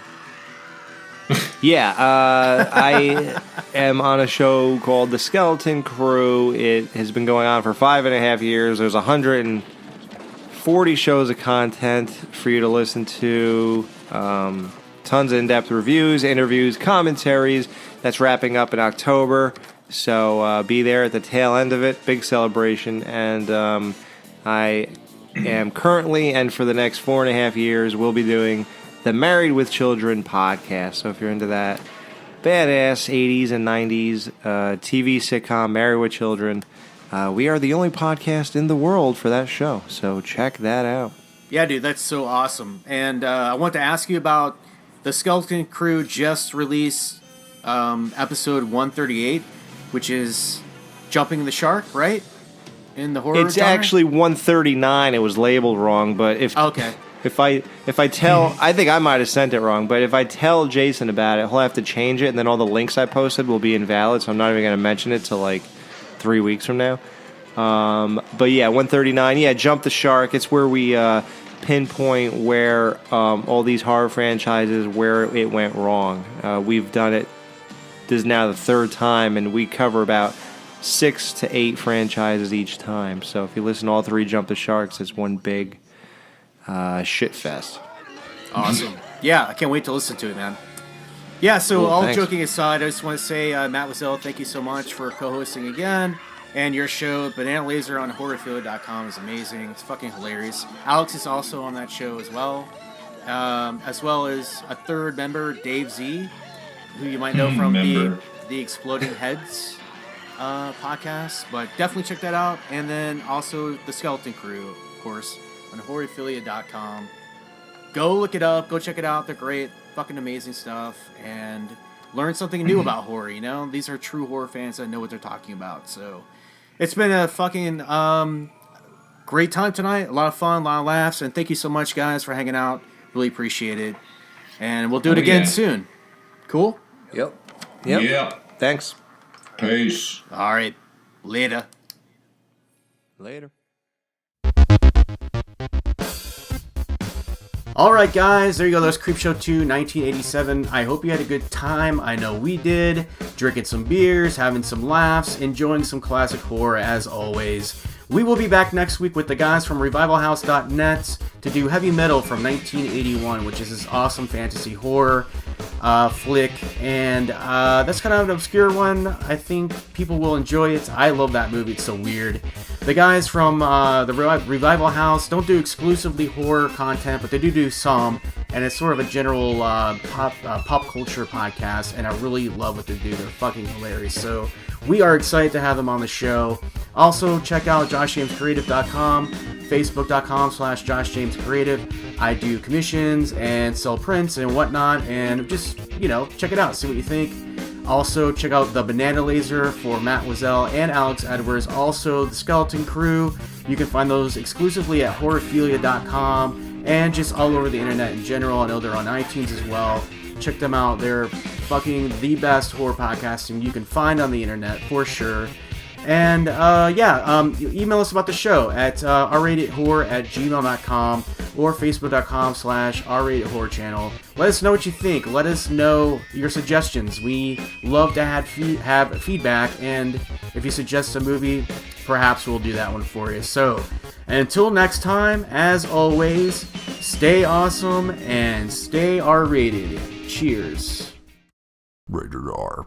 Yeah, I am on a show called The Skeleton Crew. It has been going on for 5.5 years. There's 140 shows of content for you to listen to. Tons of in-depth reviews, interviews, commentaries. That's wrapping up in October. So be there at the tail end of it. Big celebration. And I am currently, and for the next 4.5 years, we'll be doing the Married with Children podcast. So if you're into that badass 80s and 90s TV sitcom, Married with Children, we are the only podcast in the world for that show. So check that out. Yeah, dude, that's so awesome. And I want to ask you about the Skeleton Crew just released episode 138, which is Jumping the Shark, right? In the horror It's genre? actually 139. It was labeled wrong, but Okay. If I tell, I think I might have sent it wrong, but if I tell Jason about it, he'll have to change it, and then all the links I posted will be invalid, so I'm not even going to mention it till like 3 weeks from now. But yeah, 139, yeah, Jump the Shark. It's where we pinpoint where all these horror franchises, where it went wrong. We've done it, this is now the third time, and we cover about 6 to 8 franchises each time. So if you listen to all 3 Jump the Sharks, it's one big shit fest. Awesome. Yeah, I can't wait to listen to it, man. Yeah, so Cool, all thanks. joking aside, I just want to say, Matt Wizell, thank you so much for co-hosting again. And your show, Banana Laser on horrorphilia.com, is amazing. It's fucking hilarious. Alex is also on that show as well as a third member, Dave Z, who you might know from the Exploding Heads podcast. But definitely check that out. And then also the Skeleton Crew, of course, on horrorphilia.com. Go look it up. Go check it out. They're great. Fucking amazing stuff. And learn something new about horror, you know? These are true horror fans that know what they're talking about. So it's been a fucking great time tonight. A lot of fun, a lot of laughs. And thank you so much, guys, for hanging out. Really appreciate it. And we'll do it again soon. Cool? Yep. Yeah. Thanks. Peace. All right. Later. All right, guys, there you go. There's Creepshow 2, 1987. I hope you had a good time. I know we did. Drinking some beers, having some laughs, enjoying some classic horror as always. We will be back next week with the guys from revivalhouse.net to do Heavy Metal from 1981, which is this awesome fantasy horror flick, and that's kind of an obscure one. I think people will enjoy it. I love that movie. It's so weird. The guys from the Revival House don't do exclusively horror content, but they do some, and it's sort of a general pop culture podcast, and I really love what they do. They're fucking hilarious. So we are excited to have them on the show. Also, check out joshjamescreative.com, facebook.com/joshjamescreative. I do commissions and sell prints and whatnot, and just, check it out, see what you think. Also, check out the Banana Laser for Matt Wizzel and Alex Edwards. Also, the Skeleton Crew. You can find those exclusively at horrorphilia.com and just all over the internet in general. I know they're on iTunes as well. Check them out. They're fucking the best horror podcasting you can find on the internet for sure. And email us about the show at rratedhorror@gmail.com or facebook.com/rratedhorror channel. Let us know what you think. Let us know your suggestions. We love to have feedback, and if you suggest a movie, perhaps we'll do that one for you. So, until next time, as always, stay awesome and stay R-rated. Cheers. Rated R.